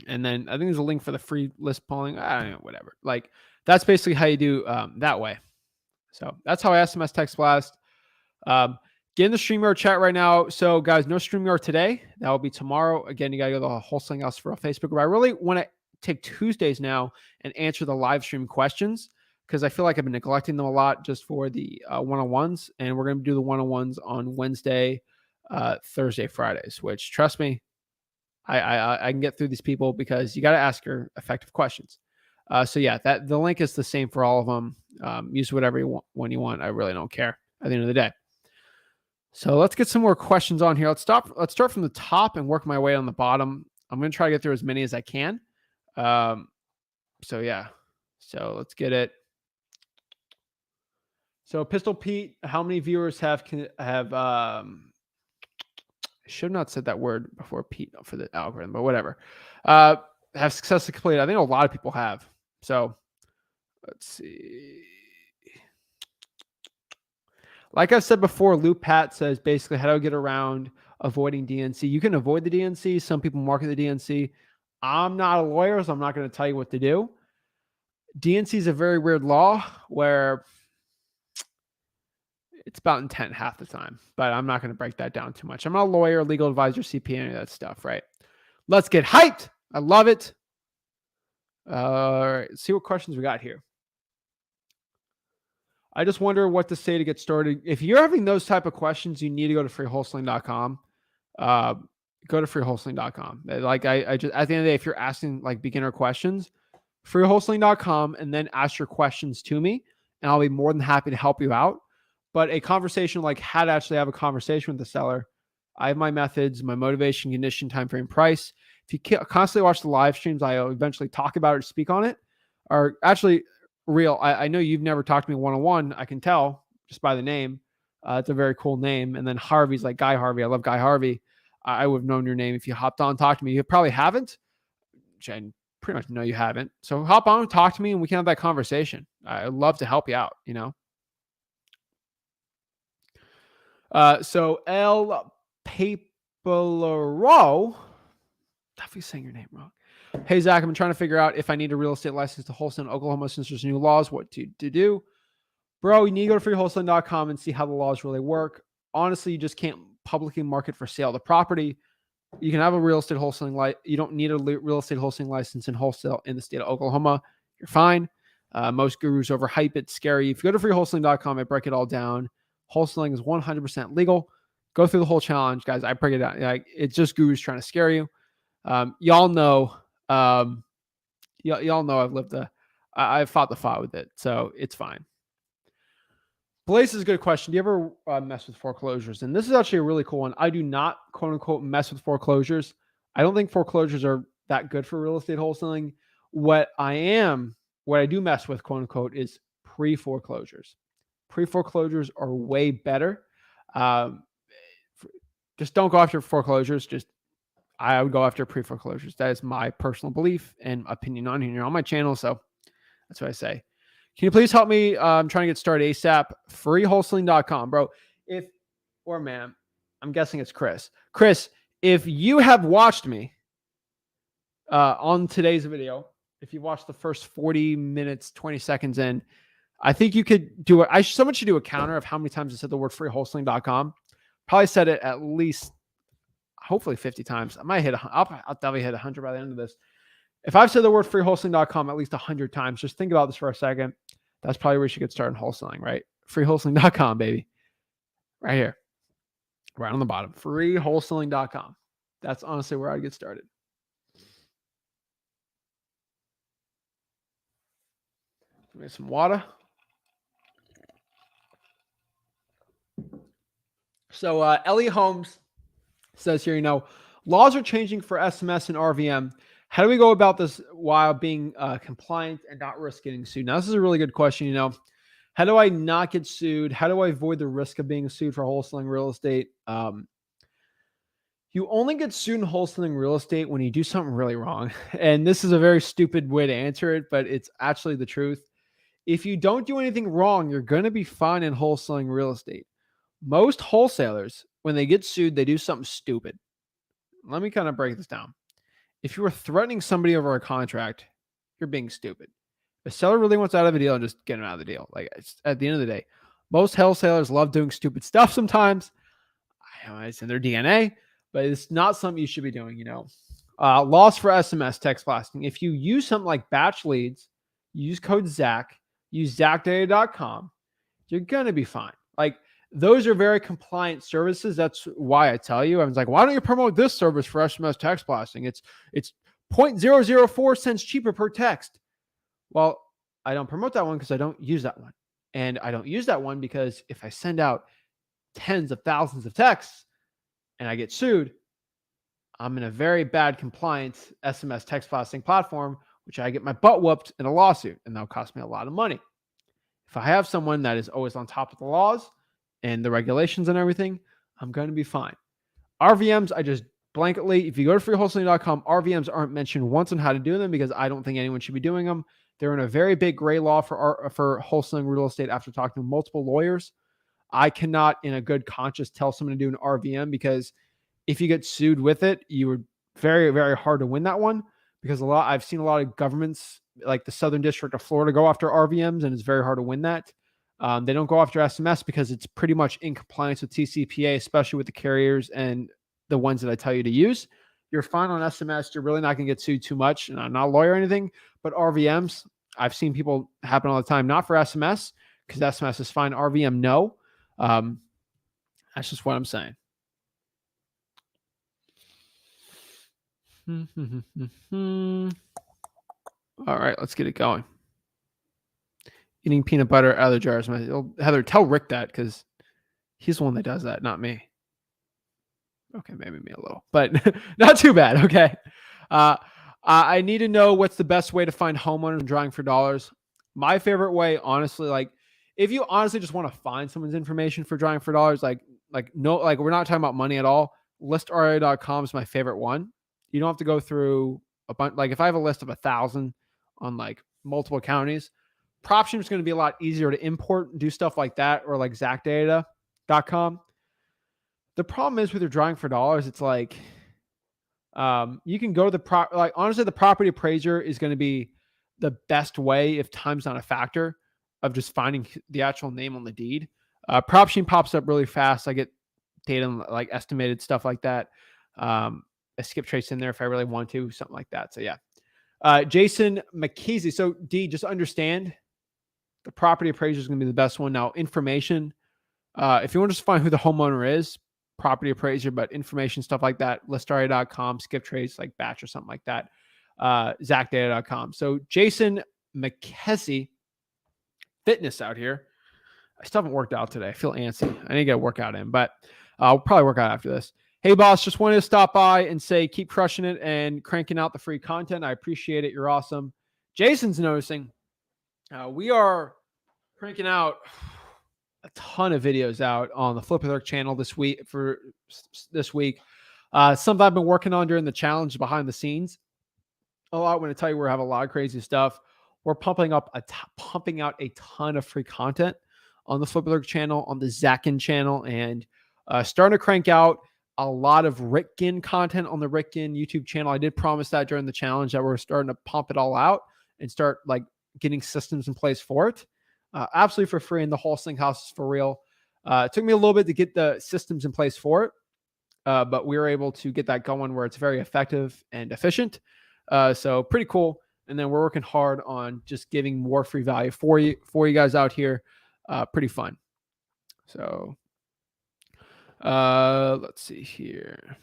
And then I think there's a link for the free list polling. I don't know, whatever. Like that's basically how you do that way. So that's how I SMS text blast. Get in the StreamYard chat right now. So guys, no StreamYard today. That will be tomorrow. Again, you got to go to the Wholesaling Lists for a Facebook group. I really want to take Tuesdays now and answer the live stream questions because I feel like I've been neglecting them a lot just for the one-on-ones. And we're going to do the one-on-ones on Wednesday, Thursday, Fridays, which trust me, I can get through these people because you got to ask your effective questions. So yeah, the link is the same for all of them. Use whatever you want when you want. I really don't care at the end of the day. So let's get some more questions on here. Let's start from the top and work my way on the bottom. I'm going to try to get through as many as I can. So yeah, so let's get it. So Pistol Pete, how many viewers have I should have not said that word before Pete for the algorithm, but whatever. Have successfully completed. I think a lot of people have. So let's see. Like I said before, Luke Pat says basically how do I get around avoiding DNC? You can avoid the DNC. Some people market the DNC. I'm not a lawyer, so I'm not going to tell you what to do. DNC is a very weird law where it's about intent half the time, but I'm not going to break that down too much. I'm not a lawyer, legal advisor, CPA, any of that stuff, right? Let's get hyped. I love it. All right, let's see what questions we got here. I just wonder what to say to get started. If you're having those type of questions, you need to go to freewholesaling.com. Go to freewholesaling.com. Like I just at the end of the day, if you're asking like beginner questions, freewholesaling.com, and then ask your questions to me, and I'll be more than happy to help you out. But a conversation like how to actually have a conversation with the seller, I have my methods, my motivation, condition, time frame, price. If you constantly watch the live streams, I'll eventually talk about it or speak on it. Or actually, Real, I know you've never talked to me one-on-one. I can tell just by the name. It's a very cool name. And then Harvey's like Guy Harvey. I love Guy Harvey. I would have known your name if you hopped on and talked to me. You probably haven't, which I pretty much know you haven't. So hop on and talk to me and we can have that conversation. I'd love to help you out, So El Papalero, definitely saying your name wrong. Hey, Zach, I've been trying to figure out if I need a real estate license to wholesale in Oklahoma since there's new laws, what to do. Bro, you need to go to freewholesaling.com and see how the laws really work. Honestly, you just can't publicly market for sale the property. You can have a real estate wholesaling license. You don't need a real estate wholesaling license in wholesale in the state of Oklahoma. You're fine. Most gurus overhype it, scary. If you go to freewholesaling.com, I break it all down. Wholesaling is 100% legal. Go through the whole challenge, guys. I break it down. Like, it's just gurus trying to scare you. Y'all know I've fought the fight with it, so it's fine. Blaze is a good question. Do you ever mess with foreclosures? And this is actually a really cool one. I do not, quote unquote, mess with foreclosures. I don't think foreclosures are that good for real estate wholesaling. What I do mess with, quote unquote, is pre-foreclosures. Pre-foreclosures are way better. Um, just don't go after foreclosures. I would go after pre-foreclosures. That is my personal belief and opinion on here on my channel. So that's what I say. Can you please help me? I'm trying to get started ASAP. Freewholesaling.com, bro. Or ma'am, I'm guessing it's Chris. Chris, if you have watched me on today's video, if you watched the first 40 minutes, 20 seconds in, I think you could do it. Someone should do a counter of how many times I said the word freewholesaling.com. Probably said it at least, hopefully 50 times. I might I'll definitely hit 100 by the end of this. If I've said the word freewholesaling.com at least 100 times, just think about this for a second. That's probably where you should get started in wholesaling, right? Freewholesaling.com, baby. Right here. Right on the bottom. Freewholesaling.com. That's honestly where I'd get started. Get some water. So Ellie Holmes says here, laws are changing for SMS and RVM. How do we go about this while being compliant and not risk getting sued? Now, this is a really good question. How do I not get sued? How do I avoid the risk of being sued for wholesaling real estate? You only get sued in wholesaling real estate when you do something really wrong. And this is a very stupid way to answer it, but it's actually the truth. If you don't do anything wrong, you're going to be fine in wholesaling real estate. Most wholesalers, when they get sued, they do something stupid. Let me kind of break this down. If you were threatening somebody over a contract, you're being stupid. If a seller really wants out of a deal, just get him out of the deal. Like, at the end of the day, most wholesalers love doing stupid stuff sometimes. It's in their DNA, but it's not something you should be doing. Loss for SMS text blasting. If you use something like batch leads, use code Zach, use ZachData.com, you're going to be fine. Like, those are very compliant services. That's why I tell you, I was like, why don't you promote this service for SMS text blasting? It's 0.004 cents cheaper per text. Well, I don't promote that one because I don't use that one. And I don't use that one because if I send out tens of thousands of texts and I get sued, I'm in a very bad compliant SMS text blasting platform, which I get my butt whooped in a lawsuit, and that'll cost me a lot of money. If I have someone that is always on top of the laws and the regulations and everything, I'm going to be fine. RVMs, I just blanketly, if you go to freewholesaling.com, RVMs aren't mentioned once on how to do them because I don't think anyone should be doing them. They're in a very big gray law for wholesaling real estate after talking to multiple lawyers. I cannot, in a good conscience, tell someone to do an RVM because if you get sued with it, you would very, very hard to win that one because I've seen a lot of governments like the Southern District of Florida go after RVMs, and it's very hard to win that. They don't go after SMS because it's pretty much in compliance with TCPA, especially with the carriers and the ones that I tell you to use. You're fine on SMS. You're really not going to get sued too much. And I'm not a lawyer or anything, but RVMs, I've seen people happen all the time, not for SMS because SMS is fine. RVM, no. That's just what I'm saying. All right, let's get it going. Eating peanut butter out of the jars. Heather, tell Rick that because he's the one that does that, not me. Okay, maybe me a little, but not too bad. Okay. I need to know what's the best way to find homeowners drawing for dollars. My favorite way, honestly, like if you honestly just want to find someone's information for drawing for dollars, like we're not talking about money at all. ListRA.com is my favorite one. You don't have to go through a bunch. Like if I have a list of 1,000 on like multiple counties, PropStream is going to be a lot easier to import and do stuff like that, or like ZachData.com. The problem is with your drawing for dollars, it's like you can go to the honestly, the property appraiser is going to be the best way if time's not a factor of just finding the actual name on the deed. PropStream pops up really fast. I get data like estimated stuff like that. I skip trace in there if I really want to, something like that. So yeah. Jason McKeesey. So D, just understand the property appraiser is going to be the best one. Now, information, if you want to just find who the homeowner is, property appraiser, but information, stuff like that, listarea.com, skip trace, like batch or something like that, ZachData.com. So Jason McKessie, fitness out here. I still haven't worked out today. I feel antsy. I need to get a workout in, but I'll probably work out after this. Hey, boss, just wanted to stop by and say keep crushing it and cranking out the free content. I appreciate it. You're awesome. Jason's noticing we are cranking out a ton of videos out on the Flip With Eric channel this week. Something I've been working on during the challenge behind the scenes. A lot. When I tell you, we're having a lot of crazy stuff. We're pumping out a ton of free content on the Flip With Eric channel, on the Zach Ginn channel, and starting to crank out a lot of Rick Ginn content on the Rick Ginn YouTube channel. I did promise that during the challenge that we're starting to pump it all out and start like getting systems in place for it. Absolutely for free, and the wholesaling house is for real. It took me a little bit to get the systems in place for it, but we were able to get that going where it's very effective and efficient. So pretty cool. And then we're working hard on just giving more free value for you guys out here. Pretty fun. So let's see here.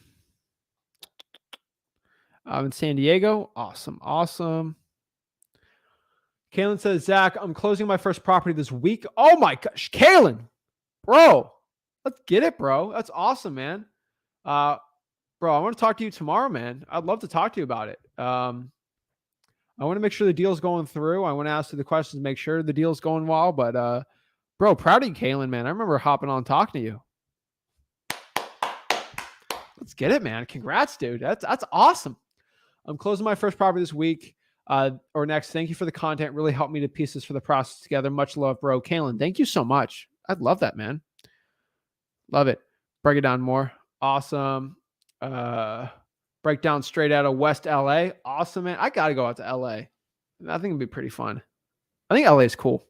I'm in San Diego. Awesome. Kaylin says, Zach, I'm closing my first property this week. Oh my gosh, Kaylin, bro, let's get it, bro. That's awesome, man. Bro, I want to talk to you tomorrow, man. I'd love to talk to you about it. I want to make sure the deal's going through. I want to ask you the questions, make sure the deal's going well. But, bro, proud of you, Kaylin, man. I remember hopping on talking to you. Let's get it, man. Congrats, dude. That's awesome. I'm closing my first property this week or next. Thank you for the content. Really helped me to piece this for the process together. Much love, bro. Kaylin, thank you so much. I'd love that, man. Love it. Break it down more. Awesome. Breakdown straight out of West LA. Awesome, man. I got to go out to LA. I think it'd be pretty fun. I think LA is cool.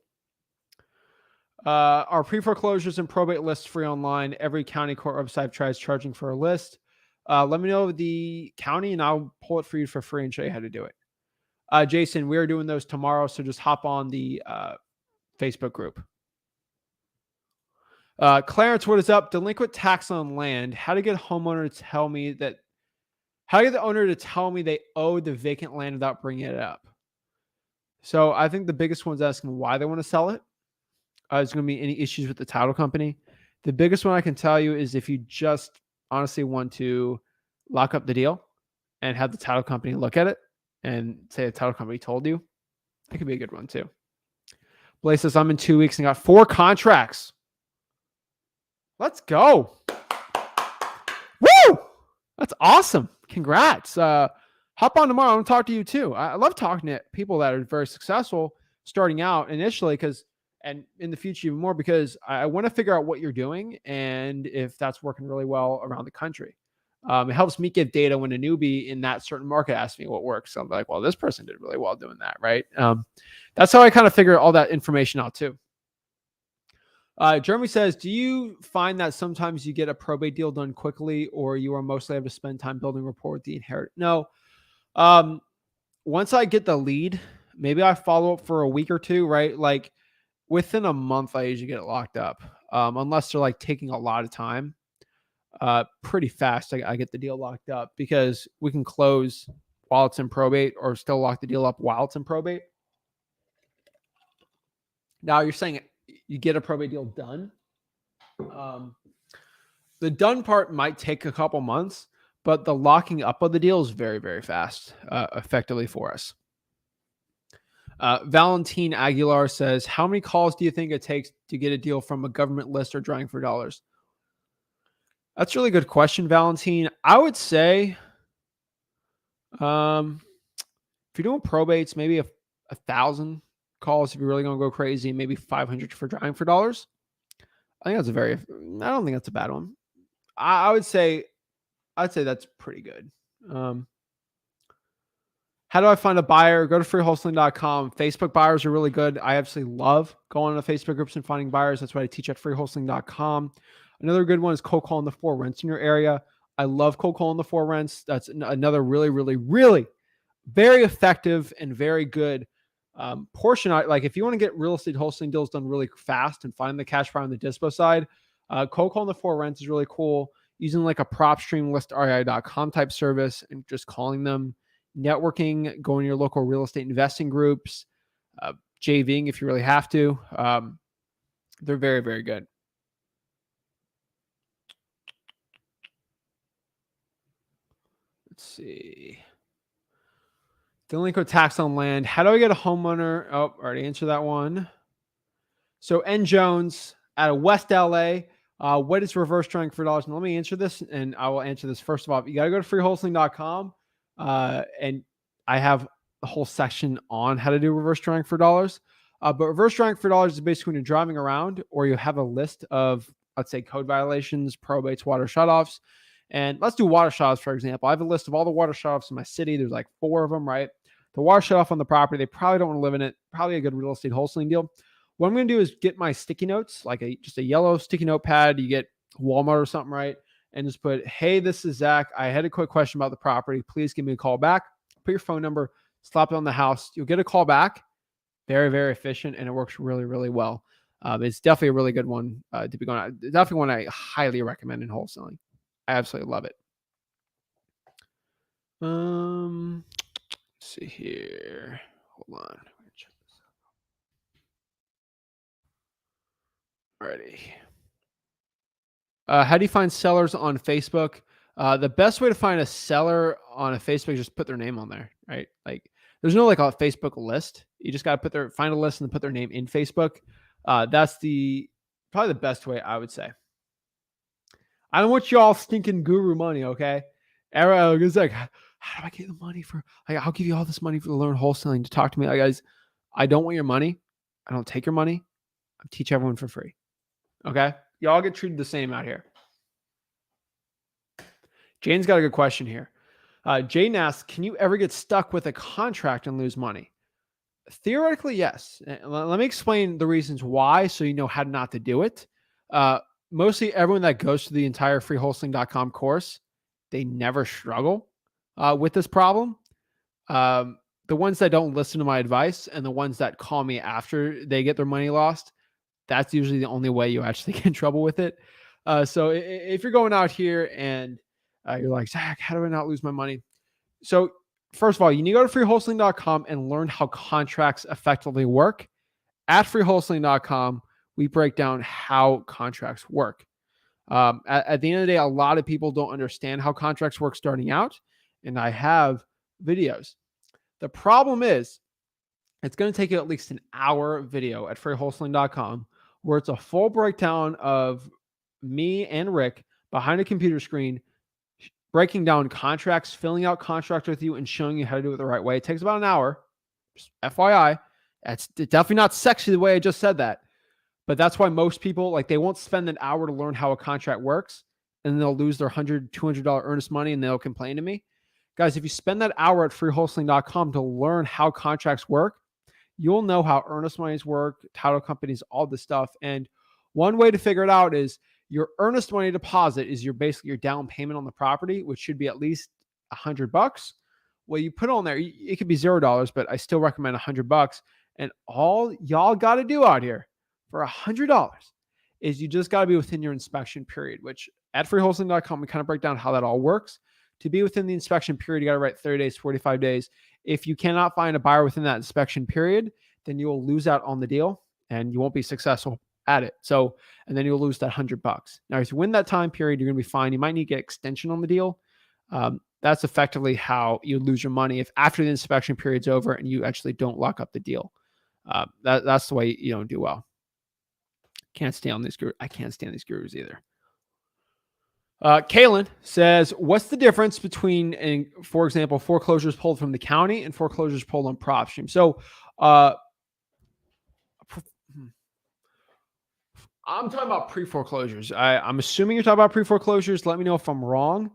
Our pre-foreclosures and probate lists free online. Every county court website tries charging for a list. Let me know the county and I'll pull it for you for free and show you how to do it. Jason, we are doing those tomorrow, so just hop on the Facebook group. Clarence, what is up? Delinquent tax on land. How to get homeowner to tell me that? How to get the owner to tell me they owe the vacant land without bringing it up? So I think the biggest one's asking why they want to sell it. Is going to be any issues with the title company. The biggest one I can tell you is if you just honestly want to lock up the deal and have the title company look at it and say the title company told you, it could be a good one too. Blaze says, I'm in 2 weeks and got 4 contracts. Let's go. Woo! That's awesome. Congrats. Hop on tomorrow. I want to talk to you too. I love talking to people that are very successful starting out initially and in the future even more because I want to figure out what you're doing and if that's working really well around the country. It helps me give data when a newbie in that certain market asks me what works. So I'm like, well, this person did really well doing that, right? That's how I kind of figure all that information out too. Jeremy says, do you find that sometimes you get a probate deal done quickly or you are mostly able to spend time building rapport with the inherit? No. Once I get the lead, maybe I follow up for a week or two, right? Like within a month, I usually get it locked up. Unless they're like taking a lot of time. Pretty fast, I get the deal locked up because we can close while it's in probate or still lock the deal up while it's in probate. Now you're saying you get a probate deal done. The done part might take a couple months, but the locking up of the deal is very, very fast, effectively for us. Valentine Aguilar says, how many calls do you think it takes to get a deal from a government list or drawing for dollars? That's a really good question, Valentine. I would say if you're doing probates, maybe a 1,000 calls if you're really going to go crazy, maybe 500 for drawing for dollars. I think that's I don't think that's a bad one. I'd say that's pretty good. How do I find a buyer? Go to freewholesaling.com. Facebook buyers are really good. I absolutely love going to Facebook groups and finding buyers. That's what I teach at freewholesaling.com. Another good one is cold calling the 4 rents in your area. I love cold calling the 4 rents. That's another really, really, really very effective and very good portion. Like if you want to get real estate wholesaling deals done really fast and find the cash buyer on the dispo side, cold calling the 4 rents is really cool. Using like a PropStream ListREI.com type service and just calling them, networking, going to your local real estate investing groups, JVing if you really have to. They're very, very good. Let's see. Delinquent tax on land. How do I get a homeowner? Oh, already answered that one. So N Jones out of West LA. What is reverse trying for dollars? And let me answer this, and I will answer this. First of all, you got to go to freewholesaling.com, and I have a whole section on how to do reverse trying for dollars. But reverse trying for dollars is basically when you're driving around or you have a list of, let's say, code violations, probates, water shutoffs. And let's do water shutoffs, for example. I have a list of all the water shutoffs in my city. There's like 4 of them, right? The water shutoff on the property, they probably don't want to live in it. Probably a good real estate wholesaling deal. What I'm going to do is get my sticky notes, like just a yellow sticky notepad. You get Walmart or something, right? And just put, hey, this is Zach. I had a quick question about the property. Please give me a call back. Put your phone number, slap it on the house. You'll get a call back. Very, very efficient, and it works really, really well. It's definitely a really good one to be going on. Definitely one I highly recommend in wholesaling. I absolutely love it. Let's see here. Hold on. Alrighty. How do you find sellers on Facebook? The best way to find a seller on a Facebook is just put their name on there, right? Like there's no like a Facebook list. You just got to find a list and put their name in Facebook. That's probably the best way, I would say. I don't want y'all stinking guru money, okay? It's like, how do I get the money for? I'll give you all this money for to learn wholesaling to talk to me. Like, guys, I don't want your money. I don't take your money. I teach everyone for free. Okay, y'all get treated the same out here. Jane's got a good question here. Jane asks, can you ever get stuck with a contract and lose money? Theoretically, yes. Let me explain the reasons why so you know how not to do it. Mostly everyone that goes to the entire freewholesaling.com course, they never struggle with this problem. The ones that don't listen to my advice and the ones that call me after they get their money lost, that's usually the only way you actually get in trouble with it. So if you're going out here and you're like, Zach, how do I not lose my money? So first of all, you need to go to freewholesaling.com and learn how contracts effectively work. At freewholesaling.com, we break down how contracts work. At the end of the day, a lot of people don't understand how contracts work starting out, and I have videos. The problem is it's going to take you at least an hour video at freewholesaling.com where it's a full breakdown of me and Rick behind a computer screen, breaking down contracts, filling out contracts with you, and showing you how to do it the right way. It takes about an hour. Just FYI, it's definitely not sexy the way I just said that. But that's why most people, like, they won't spend an hour to learn how a contract works, and they'll lose their $100, $200 earnest money, and they'll complain to me. Guys, if you spend that hour at freewholesaling.com to learn how contracts work, you'll know how earnest monies work, title companies, all this stuff. And one way to figure it out is your earnest money deposit is basically your down payment on the property, which should be at least $100. Well, you put on there, it could be $0, but I still recommend $100. And all y'all got to do out here for $100 is you just got to be within your inspection period, which at freewholesaling.com, we kind of break down how that all works. To be within the inspection period, you got to write 30 days, 45 days. If you cannot find a buyer within that inspection period, then you will lose out on the deal and you won't be successful at it. So, and then you'll lose that $100. Now, if you win that time period, you're going to be fine. You might need to get extension on the deal. That's effectively how you lose your money if after the inspection period's over and you actually don't lock up the deal. That's the way you don't do well. Can't stand these gurus. I can't stand these gurus either. Kaylin says, what's the difference between, for example, foreclosures pulled from the county and foreclosures pulled on PropStream? So I'm talking about pre-foreclosures. I'm assuming you're talking about pre-foreclosures. Let me know if I'm wrong.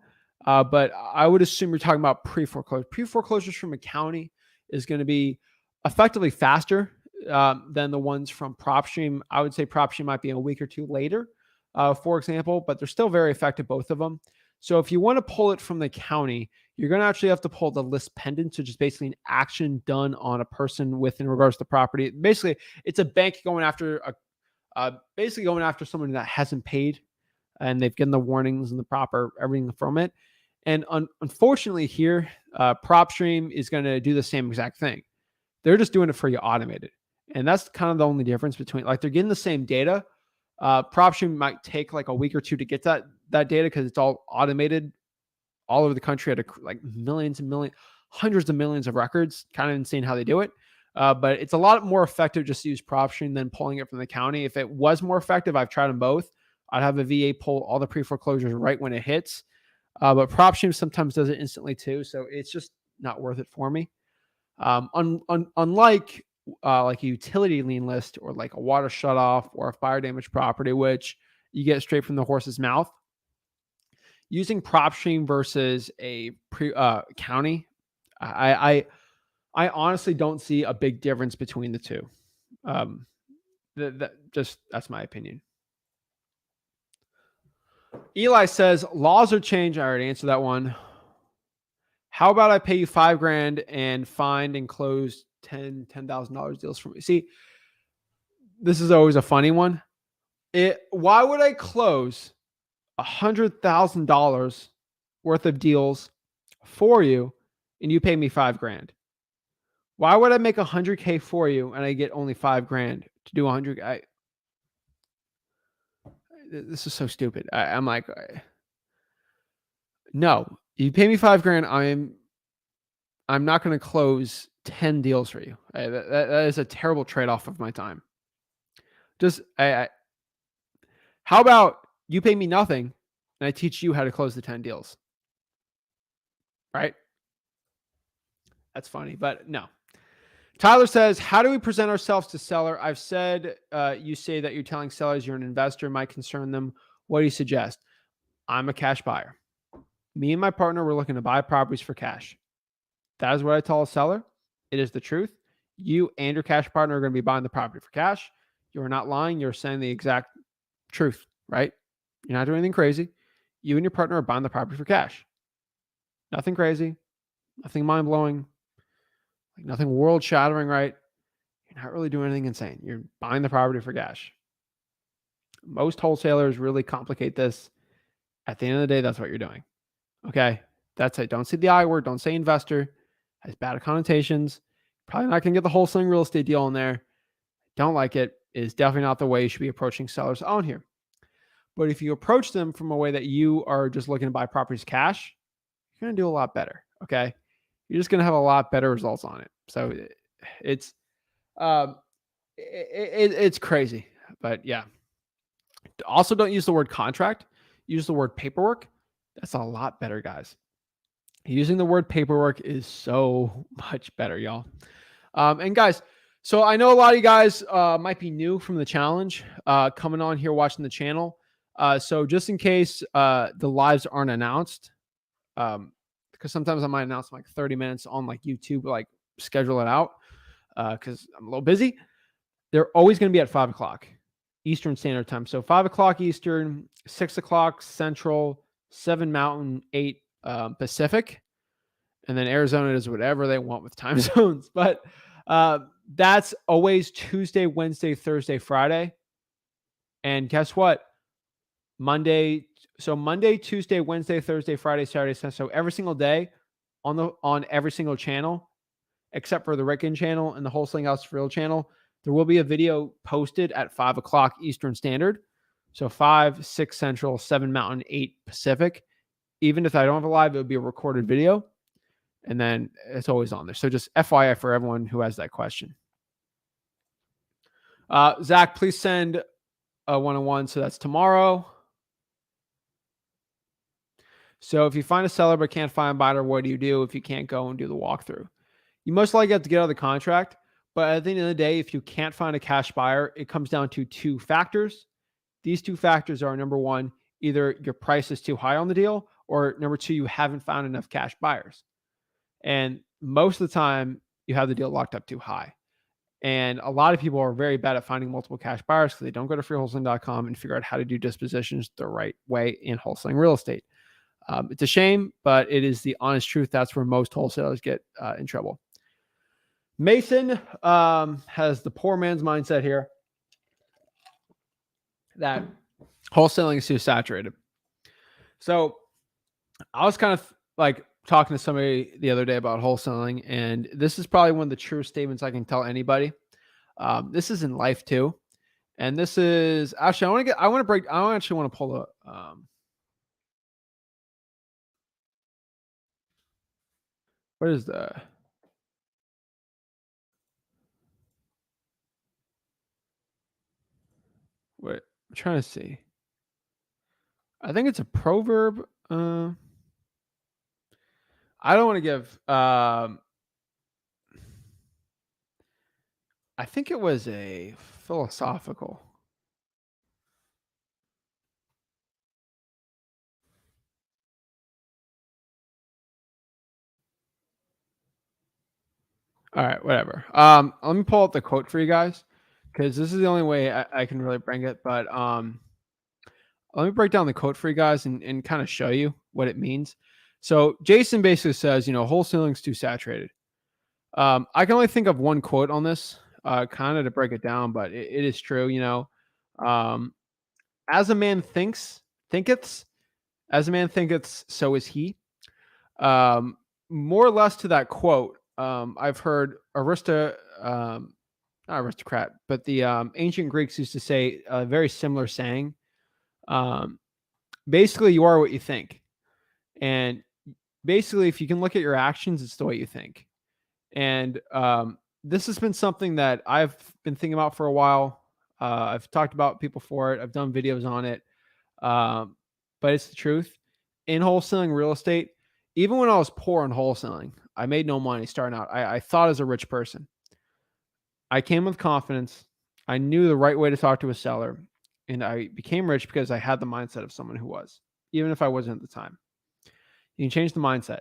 But I would assume you're talking about pre-foreclosure. Pre-foreclosures from a county is going to be effectively faster than the ones from PropStream. I would say PropStream might be a week or two later. For example, but they're still very effective, both of them. So if you want to pull it from the county, you're going to actually have to pull the list pendant, which is basically an action done on a person in regards to property. Basically, it's a bank going after someone that hasn't paid, and they've given the warnings and the proper everything from it. And unfortunately here, PropStream is going to do the same exact thing. They're just doing it for you automated. And that's kind of the only difference between, like, they're getting the same data. PropStream might take like a week or two to get that data because it's all automated all over the country at like millions and millions, hundreds of millions of records. Kind of insane how they do it. But it's a lot more effective just to use PropStream than pulling it from the county. If it was more effective, I've tried them both. I'd have a VA pull all the pre-foreclosures right when it hits. But PropStream sometimes does it instantly too. So it's just not worth it for me. Unlike like a utility lien list or like a water shutoff or a fire damaged property, which you get straight from the horse's mouth, using PropStream versus a county, I honestly don't see a big difference between the two. That's my opinion. Eli says laws are changed. I already answered that one. How about I pay you $5,000 and find and close $10,000 deals for me? See, this is always a funny one. Why would I close $100,000 worth of deals for you and you pay me $5,000? Why would I make $100K for you and I get only $5,000 to do 100? This is so stupid. I'm like, no, you pay me $5,000. I'm not going to close 10 deals for you. That is a terrible trade-off of my time. How about you pay me nothing and I teach you how to close the 10 deals? Right? That's funny, but no. Tyler says, how do we present ourselves to seller? I've said, you say that you're telling sellers you're an investor, might concern them. What do you suggest? I'm a cash buyer. Me and my partner were looking to buy properties for cash. That is what I tell a seller. It is the truth. You and your cash partner are going to be buying the property for cash. You're not lying. You're saying the exact truth, right? You're not doing anything crazy. You and your partner are buying the property for cash. Nothing crazy. Nothing mind-blowing. Like nothing world-shattering, right? You're not really doing anything insane. You're buying the property for cash. Most wholesalers really complicate this. At the end of the day, that's what you're doing. Okay? That's it. Don't say the I word. Don't say investor. It has bad connotations. Probably not going to get the wholesaling real estate deal in there. Don't like it. It is definitely not the way you should be approaching sellers on here. But if you approach them from a way that you are just looking to buy properties cash, you're going to do a lot better. Okay? You're just going to have a lot better results on it. So it's crazy, but yeah. Also, don't use the word contract. Use the word paperwork. That's a lot better, guys. Using the word paperwork is so much better, y'all. And guys, so I know a lot of you guys might be new from the challenge, coming on here watching the channel. So just in case the lives aren't announced, because sometimes I might announce like 30 minutes on like YouTube, like schedule it out because I'm a little busy. They're always going to be at 5 o'clock Eastern Standard Time. So 5 o'clock Eastern, 6 o'clock Central, 7 Mountain, 8 Pacific. And then Arizona does whatever they want with time zones. But that's always Tuesday, Wednesday, Thursday, Friday. And guess what? Monday, Tuesday, Wednesday, Thursday, Friday, Saturday, Sunday. So every single day on every single channel, except for the Ricken channel and the Wholesaling House for Real channel, there will be a video posted at 5 o'clock Eastern Standard. So 5, 6 Central, 7 Mountain, 8 Pacific. Even if I don't have a live, it would be a recorded video. And then it's always on there. So just FYI for everyone who has that question. Zach, please send a one-on-one. So that's tomorrow. So if you find a seller but can't find a buyer, what do you do if you can't go and do the walkthrough? You most likely have to get out of the contract. But at the end of the day, if you can't find a cash buyer, it comes down to 2 factors. These 2 factors are, number 1, either your price is too high on the deal, or number 2, you haven't found enough cash buyers. And most of the time, you have the deal locked up too high. And a lot of people are very bad at finding multiple cash buyers because they don't go to freewholesaling.com and figure out how to do dispositions the right way in wholesaling real estate. It's a shame, but it is the honest truth. That's where most wholesalers get in trouble. Mason has the poor man's mindset here that wholesaling is too saturated. So I was kind of like talking to somebody the other day about wholesaling, and this is probably one of the truest statements I can tell anybody. This is in life too. And this is actually, I actually want to pull what is the, wait, I'm trying to see. I think it's a proverb. I don't want to give, I think it was a philosophical. All right, whatever. Let me pull up the quote for you guys because this is the only way I can really bring it. But let me break down the quote for you guys and kind of show you what it means. So Jason basically says, wholesaling is too saturated. I can only think of one quote on this, kind of to break it down, but it is true. As a man thinketh, as a man thinketh, so is he. More or less to that quote, I've heard not aristocrat, but the ancient Greeks used to say a very similar saying. Basically, you are what you think. And basically, if you can look at your actions, it's the way you think. And this has been something that I've been thinking about for a while. I've talked about people for it. I've done videos on it. But it's the truth. In wholesaling real estate, even when I was poor in wholesaling, I made no money starting out. I thought as a rich person. I came with confidence. I knew the right way to talk to a seller. And I became rich because I had the mindset of someone who was, even if I wasn't at the time. You can change the mindset.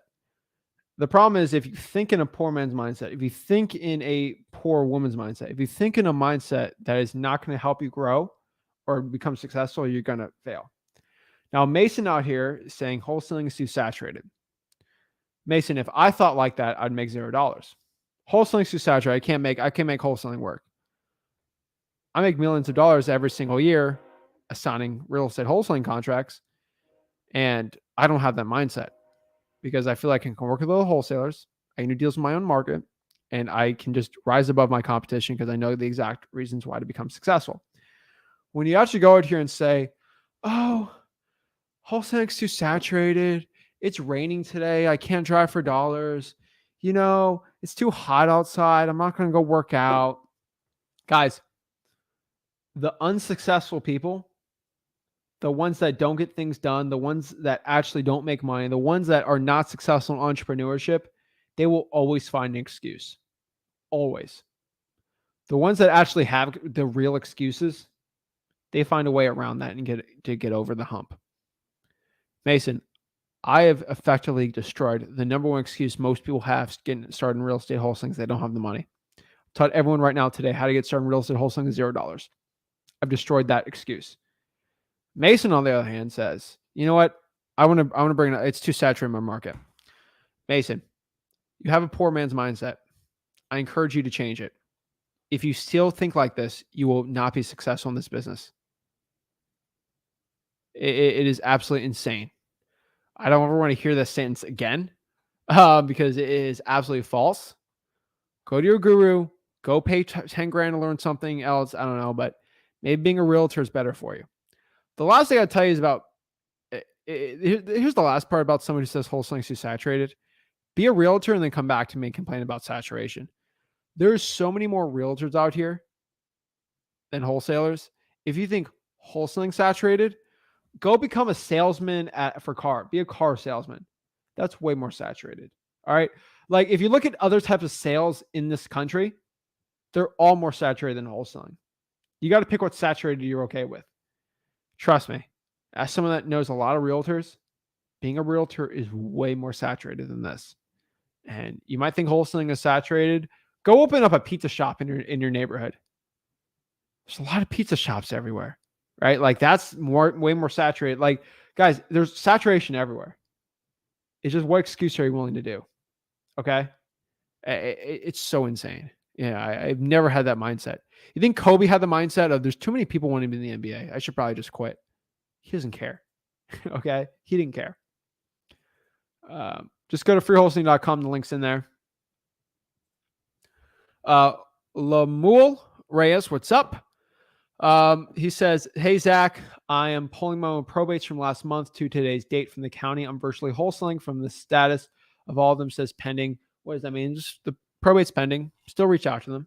The problem is if you think in a poor man's mindset, if you think in a poor woman's mindset, if you think in a mindset that is not going to help you grow or become successful, you're going to fail. Now, Mason out here is saying wholesaling is too saturated. Mason, if I thought like that, I'd make $0. Wholesaling is too saturated. I can't make wholesaling work. I make millions of dollars every single year assigning real estate wholesaling contracts, and I don't have that mindset because I feel like I can work with other wholesalers. I can do deals in my own market, and I can just rise above my competition because I know the exact reasons why to become successful. When you actually go out here and say, oh, wholesaling's too saturated. It's raining today. I can't drive for dollars. It's too hot outside. I'm not going to go work out. Guys, the unsuccessful people, the ones that don't get things done, the ones that actually don't make money, the ones that are not successful in entrepreneurship, they will always find an excuse. Always. The ones that actually have the real excuses, they find a way around that and get over the hump. Mason, I have effectively destroyed the number one excuse most people have getting started in real estate wholesaling is they don't have the money. I've taught everyone right now today how to get started in real estate wholesaling is $0. I've destroyed that excuse. Mason, on the other hand, says, you know what? I want to bring it up. It's too saturated in my market. Mason, you have a poor man's mindset. I encourage you to change it. If you still think like this, you will not be successful in this business. It is absolutely insane. I don't ever want to hear this sentence again because it is absolutely false. Go to your guru. Go pay 10 grand to learn something else. I don't know, but maybe being a realtor is better for you. The last thing I'll tell you is about, here's the last part about somebody who says wholesaling is too saturated. Be a realtor and then come back to me and complain about saturation. There's so many more realtors out here than wholesalers. If you think wholesaling saturated, go become a salesman for car. Be a car salesman. That's way more saturated. All right. Like if you look at other types of sales in this country, they're all more saturated than wholesaling. You got to pick what's saturated you're okay with. Trust me. As someone that knows a lot of realtors, being a realtor is way more saturated than this. And you might think wholesaling is saturated. Go open up a pizza shop in your neighborhood. There's a lot of pizza shops everywhere, right? Like that's way more saturated. Like guys, there's saturation everywhere. It's just what excuse are you willing to do? Okay. It's so insane. Yeah. I've never had that mindset. You think Kobe had the mindset of there's too many people wanting to be in the NBA. I should probably just quit. He doesn't care. Okay. He didn't care. Just go to freewholesaling.com. The link's in there. Lemuel Reyes, what's up? He says, hey, Zach, I am pulling my own probates from last month to today's date from the county. I'm virtually wholesaling from the status of all of them says pending. What does that mean? Just the probate's pending. Still reach out to them.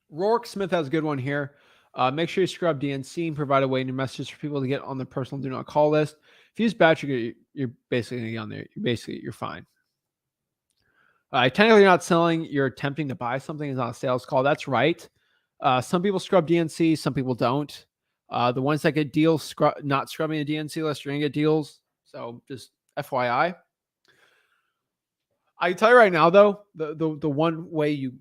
Rourke Smith has a good one here. Make sure you scrub DNC and provide a way in your messages for people to get on the personal do not call list. If you use batch, you're basically going to get on there. You're fine. Technically, you're not selling. You're attempting to buy something. It's not a sales call. That's right. Some people scrub DNC. Some people don't. The ones that get deals, not scrubbing a DNC list, you're going to get deals. So just FYI. I can tell you right now, though, the one way you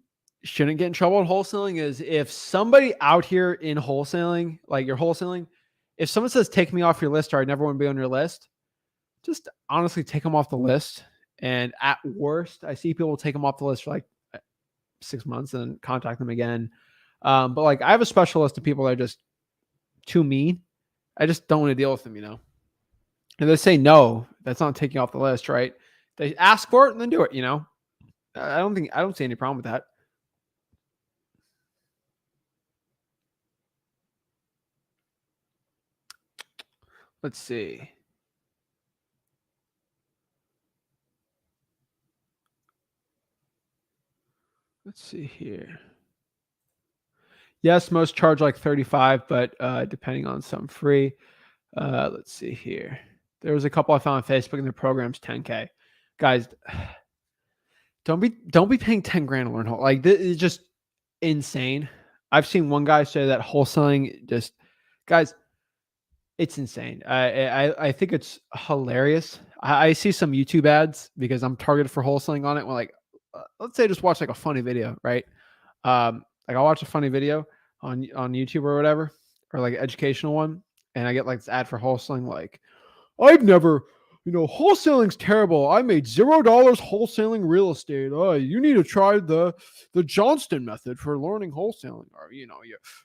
shouldn't get in trouble in wholesaling is if somebody out here in wholesaling, like you're wholesaling, if someone says, take me off your list or I never want to be on your list, just honestly take them off the list. And at worst, I see people take them off the list for like 6 months and contact them again. But like I have a special list of people that are just too mean. I just don't want to deal with them, you know. And they say no, that's not taking off the list, right? They ask for it and then do it, you know. I don't see any problem with that. Let's see. Let's see here. Yes, most charge like 35, but depending on some free. Let's see here. There was a couple I found on Facebook and their program's 10K. Guys, don't be paying 10 grand to learn whole. Like this is just insane. I've seen one guy say that wholesaling just, guys, it's insane. I think it's hilarious. I see some YouTube ads because I'm targeted for wholesaling on it. Well, like, let's say just watch like a funny video, right? Like I'll watch a funny video on YouTube or whatever, or like an educational one, and I get like this ad for wholesaling, like, I've never, wholesaling's terrible. I made $0 wholesaling real estate. Oh, you need to try the Johnston method for learning wholesaling. Or,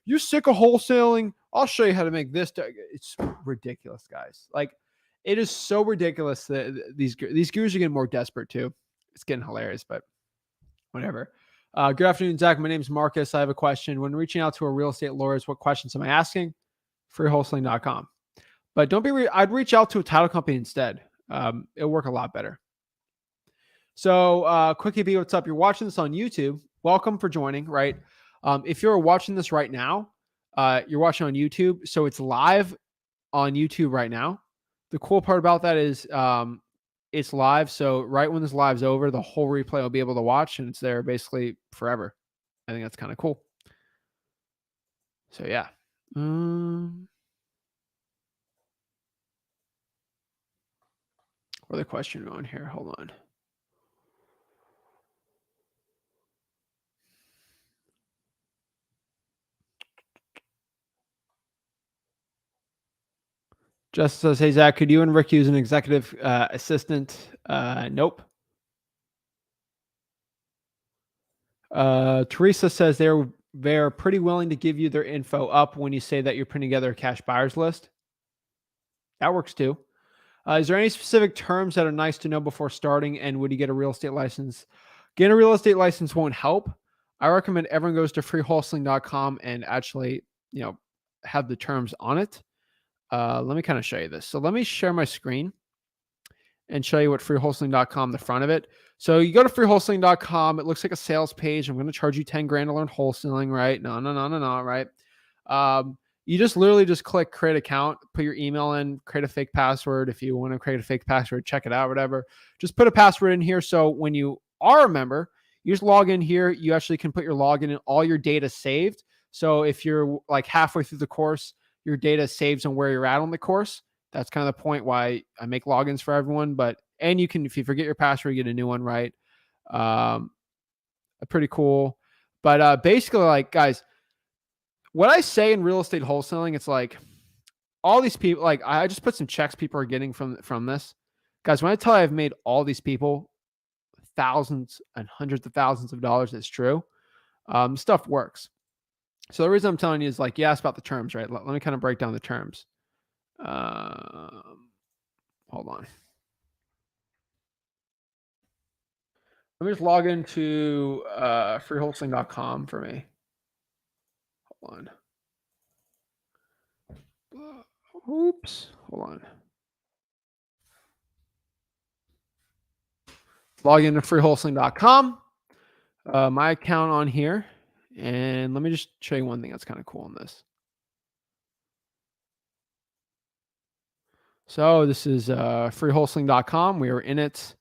you sick of wholesaling? I'll show you how to make this. It's ridiculous, guys. Like, it is so ridiculous that these gurus are getting more desperate too. It's getting hilarious, but whatever. Good afternoon, Zach. My name is Marcus. I have a question. When reaching out to a real estate lawyer, what questions am I asking? Freewholesaling.com. But I'd reach out to a title company instead. It'll work a lot better. So, Quickie B, what's up? You're watching this on YouTube. Welcome for joining, right? If you're watching this right now, you're watching on YouTube. So it's live on YouTube right now. The cool part about that is it's live. So right when this live's over, the whole replay will be able to watch, and it's there basically forever. I think that's kind of cool. So yeah. Where's the question going here? Hold on. Just says, hey, Zach, could you and Rick use an executive assistant? Nope. Teresa says they're pretty willing to give you their info up when you say that you're putting together a cash buyers list. That works too. Is there any specific terms that are nice to know before starting? And would you get a real estate license? Getting a real estate license won't help. I recommend everyone goes to freewholesaling.com and actually, have the terms on it. Let me kind of show you this. So let me share my screen and show you what freewholesaling.com, the front of it. So you go to freewholesaling.com. It looks like a sales page. I'm going to charge you 10 grand to learn wholesaling, right? No, right? You just literally just click create account, put your email in, create a fake password. If you want to create a fake password, check it out, whatever. Just put a password in here. So when you are a member, you just log in here. You actually can put your login and all your data saved. So if you're like halfway through the course, your data saves on where you're at on the course. That's kind of the point why I make logins for everyone. And you can, if you forget your password, you get a new one, right? Pretty cool. But basically, like, guys, what I say in real estate wholesaling, it's like all these people, like I just put some checks people are getting from this. Guys, when I tell you I've made all these people thousands and hundreds of thousands of dollars, it's true. Stuff works. So the reason I'm telling you is like, you asked about the terms, right? Let me kind of break down the terms. Hold on. Let me just log into freewholesaling.com for me. Hold on. Oops. Hold on. Log into freewholesaling.com. My account on here. And let me just show you one thing that's kind of cool in this. So this is freewholesaling.com. We are in it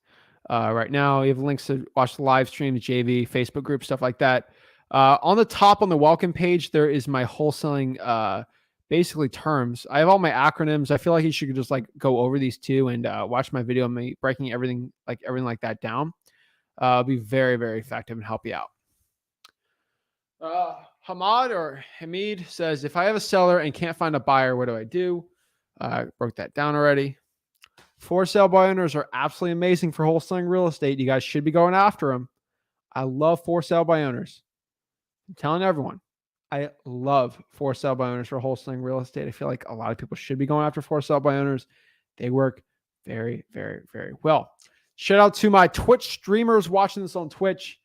right now. We have links to watch the live stream, the JV, Facebook group, stuff like that. On the top on the welcome page, there is my wholesaling basically terms. I have all my acronyms. I feel like you should just like go over these two and watch my video on me breaking everything like that down. It'll be very, very effective and help you out. Hamid says, if I have a seller and can't find a buyer, what do I do? I broke that down already. For sale by owners are absolutely amazing for wholesaling real estate. You guys should be going after them. I love for sale by owners. I'm telling everyone, I love for sale by owners for wholesaling real estate. I feel like a lot of people should be going after for sale by owners. They work very, very, very well. Shout out to my Twitch streamers watching this on Twitch.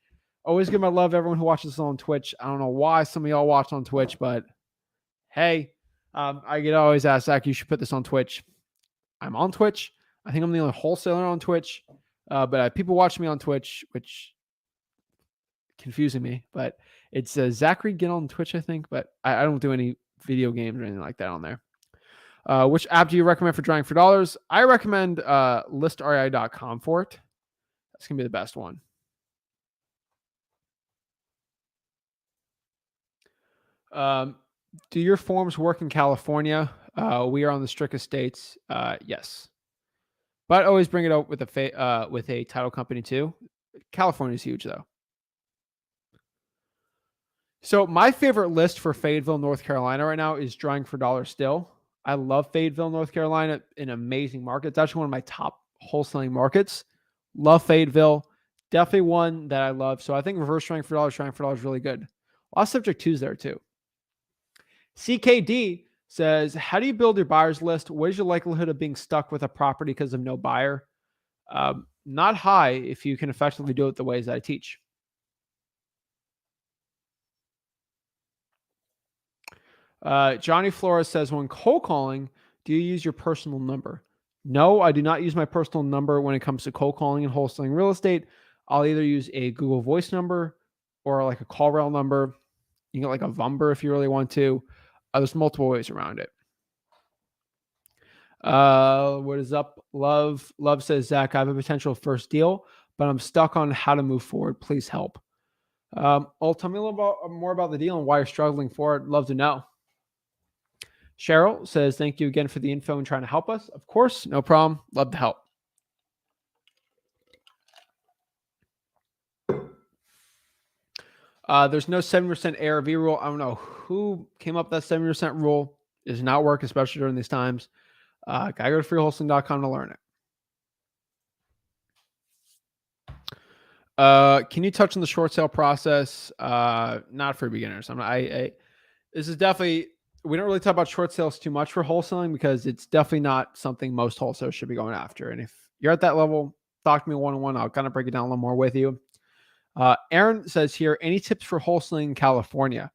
Always give my love to everyone who watches this on Twitch. I don't know why some of y'all watch on Twitch, but hey, I get always asked, Zach, you should put this on Twitch. I'm on Twitch. I think I'm the only wholesaler on Twitch, but people watch me on Twitch, which confusing me. But it's Zachary Ginn on Twitch, I think. But I don't do any video games or anything like that on there. Which app do you recommend for drawing for dollars? I recommend listrei.com for it. That's gonna be the best one. Do your forms work in California? We are on the strictest states. Yes, but always bring it up with a title company too. California is huge though. So my favorite list for Fayetteville, North Carolina right now is Drawing for Dollars still. I love Fayetteville, North Carolina, an amazing market. It's actually one of my top wholesaling markets. Love Fayetteville. Definitely one that I love. So I think reverse Drawing for Dollars is really good. A lot of subject twos there too. CKD says, how do you build your buyers list? What is your likelihood of being stuck with a property because of no buyer? Not high if you can effectively do it the ways that I teach. Johnny Flores says, when cold calling, do you use your personal number? No, I do not use my personal number when it comes to cold calling and wholesaling real estate. I'll either use a Google Voice number or like a call rail number. You can get like a Vumber if you really want to. There's multiple ways around it. What is up? Love says, Zach, I have a potential first deal, but I'm stuck on how to move forward. Please help. Tell me a little more about the deal and why you're struggling for it. Love to know. Cheryl says, thank you again for the info and trying to help us. Of course, no problem. Love to help. There's no 7% ARV rule. I don't know who came up with that 7% rule. It does not work, especially during these times. Gotta go to freewholesaling.com to learn it. Can you touch on the short sale process? Not for beginners. This is definitely, we don't really talk about short sales too much for wholesaling because it's definitely not something most wholesalers should be going after. And if you're at that level, talk to me one-on-one. I'll kind of break it down a little more with you. Aaron says here, any tips for wholesaling in California?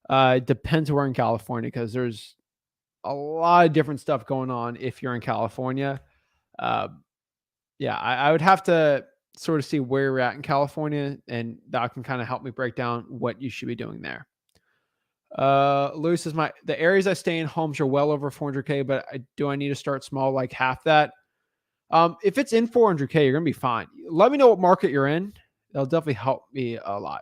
It depends where in California because there's a lot of different stuff going on if you're in California. I would have to sort of see where you're at in California, and that can kind of help me break down what you should be doing there. Lewis says, the areas I stay in homes are well over 400K, but do I need to start small, like half that? If it's in 400K, you're going to be fine. Let me know what market you're in. That'll definitely help me a lot.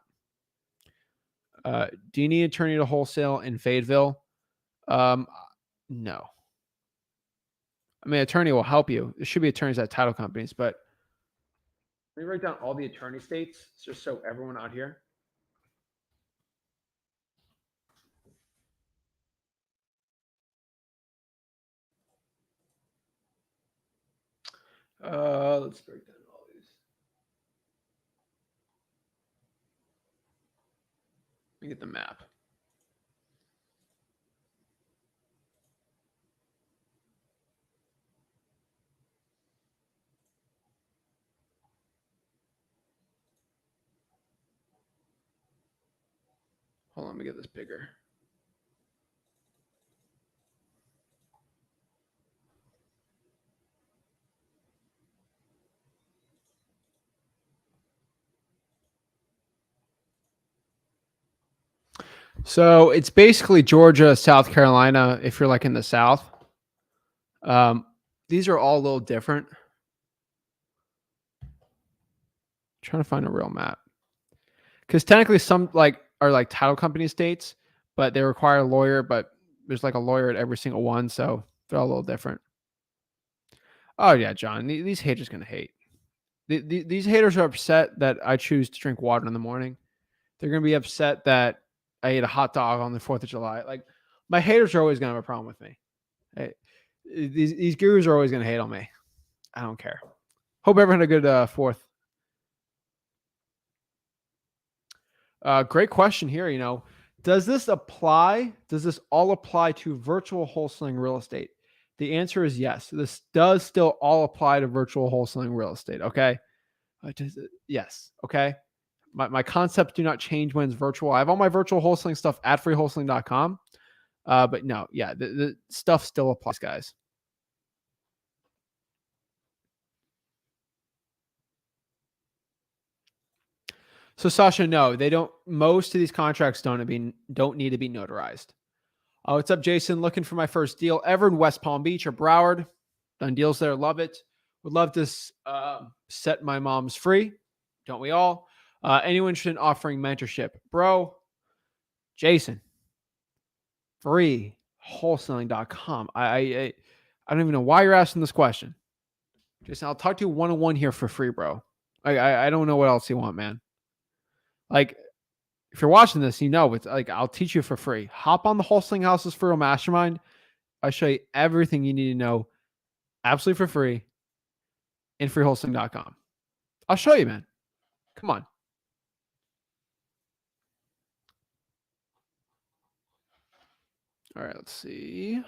Do you need an attorney to wholesale in Fayetteville? No. I mean, attorney will help you. There should be attorneys at title companies, but let me write down all the attorney states just so everyone out here. Let's break down all these. Let me get the map. Hold on, let me get this bigger. So it's basically Georgia, South Carolina, if you're like in the South. These are all a little different. Trying to find a real map. Because technically some like are like title company states, but they require a lawyer, but there's like a lawyer at every single one, so they're all a little different. Oh yeah, John, these haters gonna hate. These haters are upset that I choose to drink water in the morning. They're gonna be upset that I ate a hot dog on the 4th of July. Like my haters are always gonna have a problem with me. Hey, these gurus are always gonna hate on me. I don't care. Hope everyone had a good 4th. Great question here. Does this apply? Does this all apply to virtual wholesaling real estate? The answer is yes. This does still all apply to virtual wholesaling real estate. Okay. Yes. Okay. My concepts do not change when it's virtual. I have all my virtual wholesaling stuff at freewholesaling.com. But no, yeah, the stuff still applies, guys. So Sasha, no, they don't. Most of these contracts don't need to be notarized. Oh, what's up, Jason? Looking for my first deal ever in West Palm Beach or Broward. Done deals there. Love it. Would love to set my moms free. Don't we all? Anyone interested in offering mentorship? Bro, Jason, freewholesaling.com. I don't even know why you're asking this question. Jason, I'll talk to you one-on-one here for free, bro. I don't know what else you want, man. Like, if you're watching this, it's like I'll teach you for free. Hop on the Wholesaling Houses for Real Mastermind. I'll show you everything you need to know absolutely for free in freewholesaling.com. I'll show you, man. Come on. All right, let's see.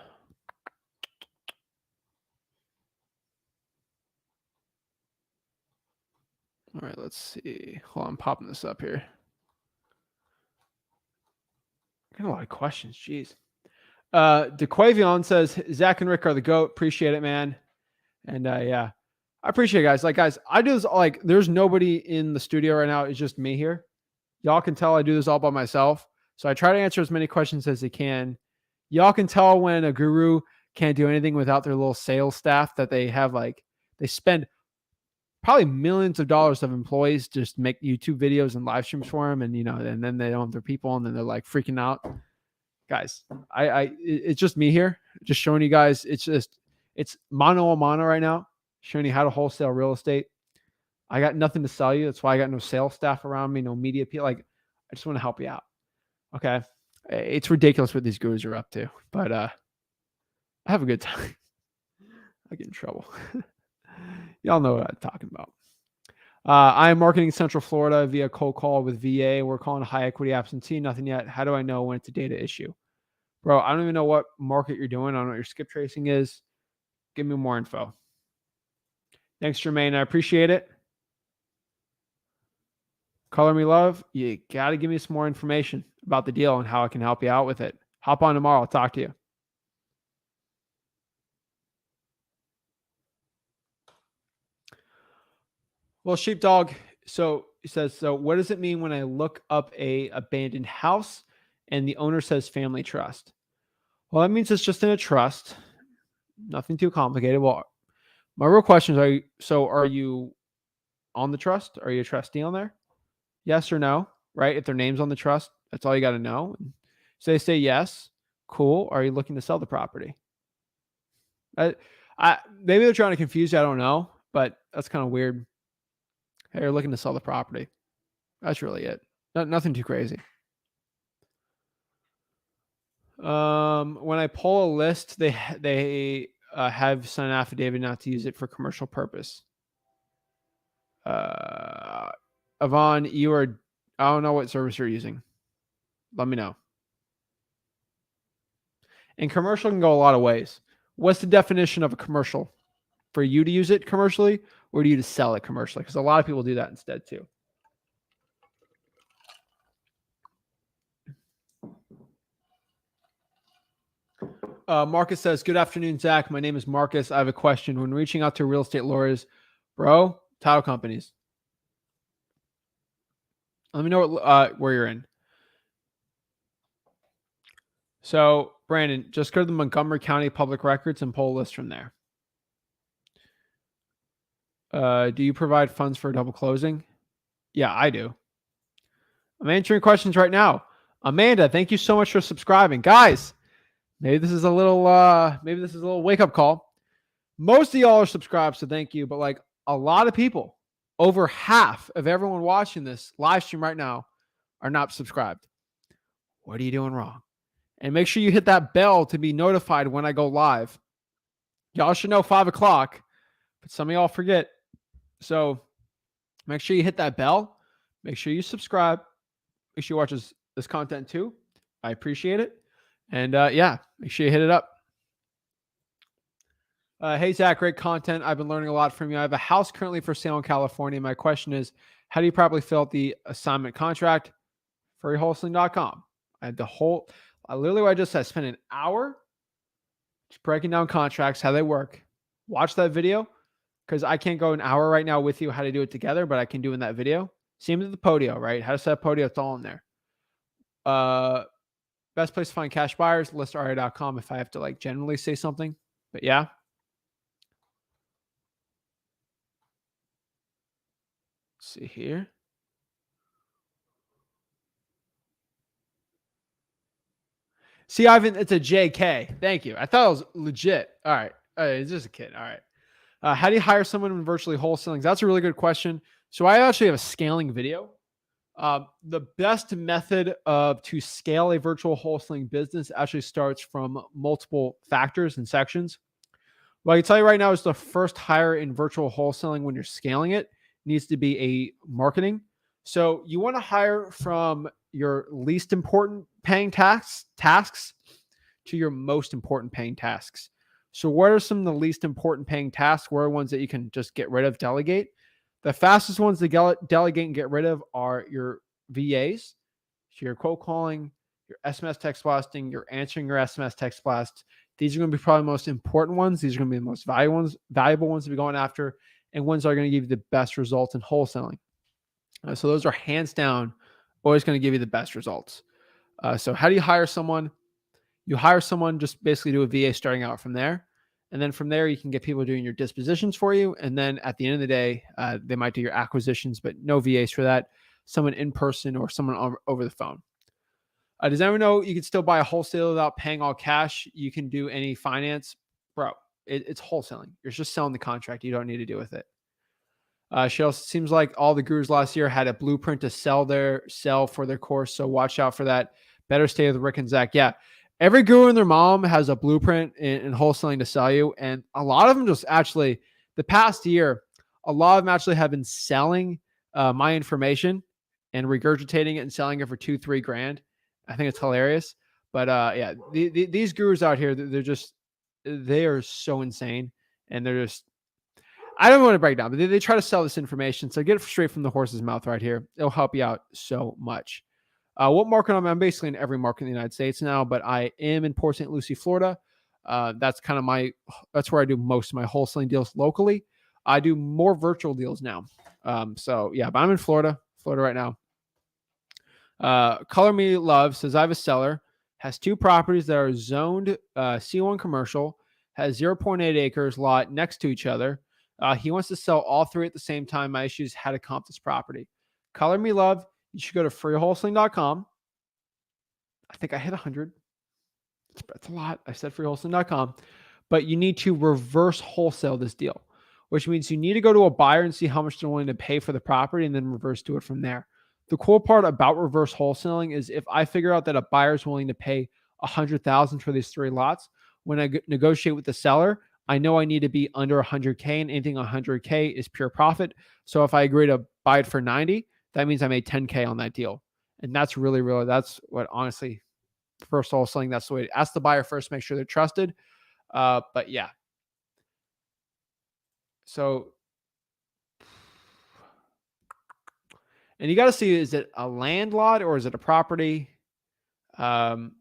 All right, let's see. Hold on, I'm popping this up here. Got a lot of questions. Jeez. DeQuavion says, Zach and Rick are the GOAT. Appreciate it, man. And yeah, I appreciate it, guys. Like, guys, I do this like there's nobody in the studio right now. It's just me here. Y'all can tell I do this all by myself. So I try to answer as many questions as I can. Y'all can tell when a guru can't do anything without their little sales staff that they have. Like, they spend probably millions of dollars of employees just make YouTube videos and live streams for them. And, and then they don't have their people and then they're like freaking out. Guys, it's just me here, just showing you guys. It's mano a mano right now, showing you how to wholesale real estate. I got nothing to sell you. That's why I got no sales staff around me, no media people. Like, I just want to help you out. Okay. It's ridiculous what these gurus are up to, but I have a good time. I get in trouble. Y'all know what I'm talking about. I am marketing Central Florida via cold call with VA. We're calling a high equity absentee. Nothing yet. How do I know when it's a data issue? Bro, I don't even know what market you're doing. I don't know what your skip tracing is. Give me more info. Thanks, Jermaine. I appreciate it. Color me love. You got to give me some more information about the deal and how I can help you out with it. Hop on tomorrow. I'll talk to you. Well, Sheepdog, so he says, so what does it mean when I look up a abandoned house and the owner says family trust? Well, that means it's just in a trust. Nothing too complicated. Well, my real question is, are you on the trust? Are you a trustee on there? Yes or no, right? If their name's on the trust, that's all you got to know. So they say yes. Cool. Are you looking to sell the property? Maybe they're trying to confuse you. I don't know, but that's kind of weird. Hey, you're looking to sell the property. That's really it. Nothing too crazy. When I pull a list, they have signed an affidavit not to use it for commercial purpose. Avon, I don't know what service you're using. Let me know. And commercial can go a lot of ways. What's the definition of a commercial? For you to use it commercially or do you to sell it commercially? Because a lot of people do that instead too. Marcus says, good afternoon, Zach. My name is Marcus. I have a question. When reaching out to real estate lawyers, bro, title companies, let me know where you're in. So, Brandon, just go to the Montgomery County Public Records and pull a list from there. Do you provide funds for double closing? Yeah, I do. I'm answering questions right now. Amanda, thank you so much for subscribing. Guys, maybe this is a little wake-up call. Most of y'all are subscribed, so thank you. But like a lot of people, over half of everyone watching this live stream right now are not subscribed. What are you doing wrong? And make sure you hit that bell to be notified when I go live. Y'all should know 5 o'clock, but some of y'all forget. So make sure you hit that bell. Make sure you subscribe. Make sure you watch this content too. I appreciate it. And yeah, make sure you hit it up. Hey, Zach, great content. I've been learning a lot from you. I have a house currently for sale in California. My question is, how do you properly fill out the assignment contract? Wholesaling.com. I had literally what I just said, spent an hour just breaking down contracts, how they work. Watch that video because I can't go an hour right now with you how to do it together, but I can do in that video. Same with the Podio, right? How to set up Podio, it's all in there. Best place to find cash buyers, listria.com if I have to like generally say something. But yeah. Let's see here. See, Ivan, it's a JK. Thank you. I thought it was legit. All right. It's just a kid. All right. How do you hire someone when virtually wholesaling? That's a really good question. So I actually have a scaling video. The best method to scale a virtual wholesaling business actually starts from multiple factors and sections. What I can tell you right now is the first hire in virtual wholesaling when you're scaling it needs to be a marketing. So you want to hire from your least important paying tasks to your most important paying tasks. So what are some of the least important paying tasks? What are ones that you can just get rid of, delegate? The fastest ones to delegate and get rid of are your VAs. So your cold calling, your SMS text blasting, you're answering your SMS text blasts. These are going to be probably the most important ones. These are going to be the most valuable ones to be going after, and ones that are going to give you the best results in wholesaling. So those are hands down always going to give you the best results. So how do you hire someone? You hire someone, just basically do a VA starting out from there. And then from there, you can get people doing your dispositions for you. And then at the end of the day, they might do your acquisitions, but no VAs for that. Someone in person or someone over the phone. Does anyone know you can still buy a wholesale without paying all cash? You can do any finance. Bro, it's wholesaling. You're just selling the contract. You don't need to do with it. She also seems like all the gurus last year had a blueprint to sell for their course. So watch out for that. Better stay with Rick and Zach. Yeah. Every guru and their mom has a blueprint in wholesaling to sell you. And a lot of them just actually, the past year, a lot of them actually have been selling my information and regurgitating it and selling it for $2-3 grand. I think it's hilarious. But yeah, these gurus out here, they are so insane. And they're just, I don't want to break down, but they try to sell this information. So get it straight from the horse's mouth right here. It'll help you out so much. What market I'm basically in every market in the United States now, but I am in Port St. Lucie, Florida. That's that's where I do most of my wholesaling deals locally. I do more virtual deals now. So yeah, but I'm in Florida right now. Color Me Love says, I have a seller, has 2 properties that are zoned C1 commercial, has 0.8 acres lot next to each other. He wants to sell all 3 at the same time. My issue is how to comp this property. Color Me Love, you should go to freewholesaling.com. I think I hit 100. That's a lot. I said freewholesaling.com. But you need to reverse wholesale this deal, which means you need to go to a buyer and see how much they're willing to pay for the property and then reverse do it from there. The cool part about reverse wholesaling is if I figure out that a buyer is willing to pay $100,000 for these 3 lots, when I negotiate with the seller, I know I need to be under 100K, and anything 100K is pure profit. So if I agree to buy it for 90, that means I made 10K on that deal. And that's really, that's what honestly, first wholesaling, that's the way to ask the buyer first, make sure they're trusted. But yeah. So, and you got to see, is it a land lot or is it a property? You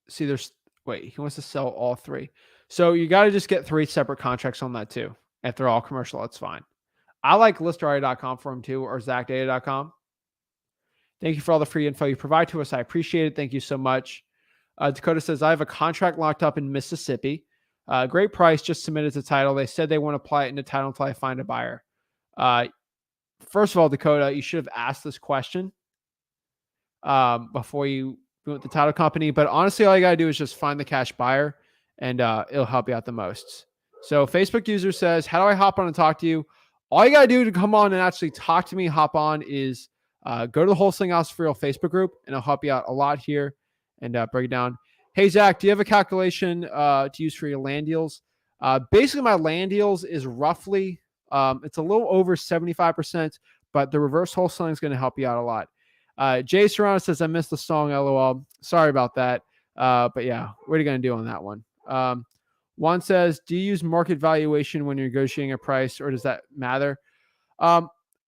see, there's Wait, he wants to sell all three. So you got to just get 3 separate contracts on that too. If they're all commercial, that's fine. I like listerati.com for him too, or zachdata.com. Thank you for all the free info you provide to us. I appreciate it. Thank you so much. Dakota says, I have a contract locked up in Mississippi. Great price, just submitted the title. They said they won't apply it into title until I find a buyer. First of all, Dakota, you should have asked this question before you went with the title company. But honestly, all you got to do is just find the cash buyer, and it'll help you out the most. So Facebook user says, how do I hop on and talk to you? All you got to do to come on and actually talk to me, hop on, is go to the Wholesaling House for Real Facebook group, and I'll help you out a lot here and break it down. Hey, Zach, do you have a calculation to use for your land deals? Basically, my land deals is roughly, it's a little over 75%, but the reverse wholesaling is going to help you out a lot. Jay Serrano says, I missed the song, LOL. Sorry about that. But yeah, what are you going to do on that one? Juan says, do you use market valuation when you're negotiating a price, or does that matter?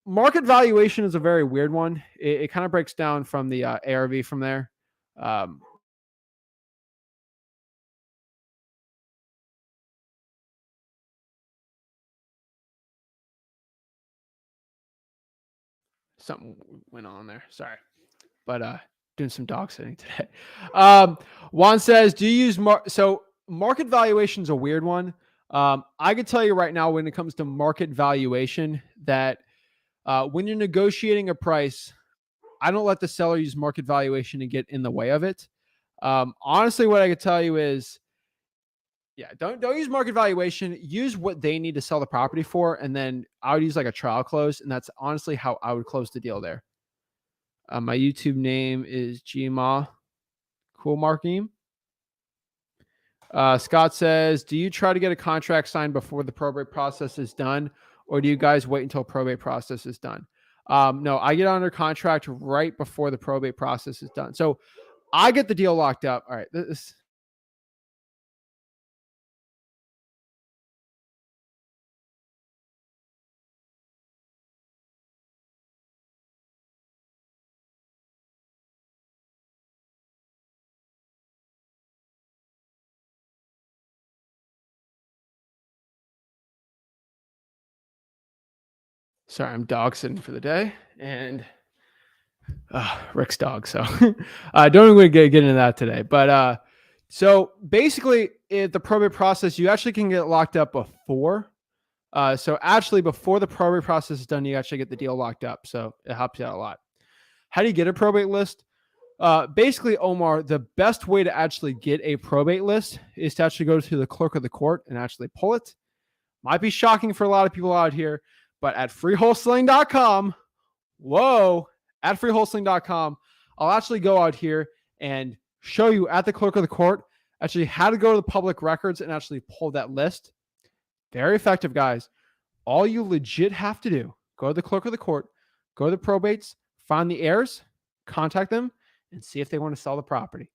Market valuation is a very weird one. It kind of breaks down from the ARV from there. Something went on there. Sorry. But doing some dog sitting today. Juan says, do you use market valuation is a weird one. I could tell you right now, when it comes to market valuation, that when you're negotiating a price, I don't let the seller use market valuation to get in the way of it. Honestly, what I could tell you is, yeah, don't use market valuation. Use what they need to sell the property for, and then I would use like a trial close, and that's honestly how I would close the deal there. My YouTube name is Gma. Cool, Markim. Scott says, do you try to get a contract signed before the probate process is done, or do you guys wait until probate process is done? No, I get under contract right before the probate process is done. So I get the deal locked up. All right. Sorry, I'm dog sitting for the day, and Rick's dog. So I don't even get into that today. But so basically, the probate process, you actually can get locked up before. So actually, before the probate process is done, you actually get the deal locked up. So it helps you out a lot. How do you get a probate list? Basically, Omar, the best way to actually get a probate list is to actually go to the clerk of the court and actually pull it. Might be shocking for a lot of people out here, but at freewholesaling.com, at freewholesaling.com, I'll actually go out here and show you at the clerk of the court actually how to go to the public records and actually pull that list. Very effective, guys. All you legit have to do, go to the clerk of the court, go to the probates, find the heirs, contact them, and see if they want to sell the property.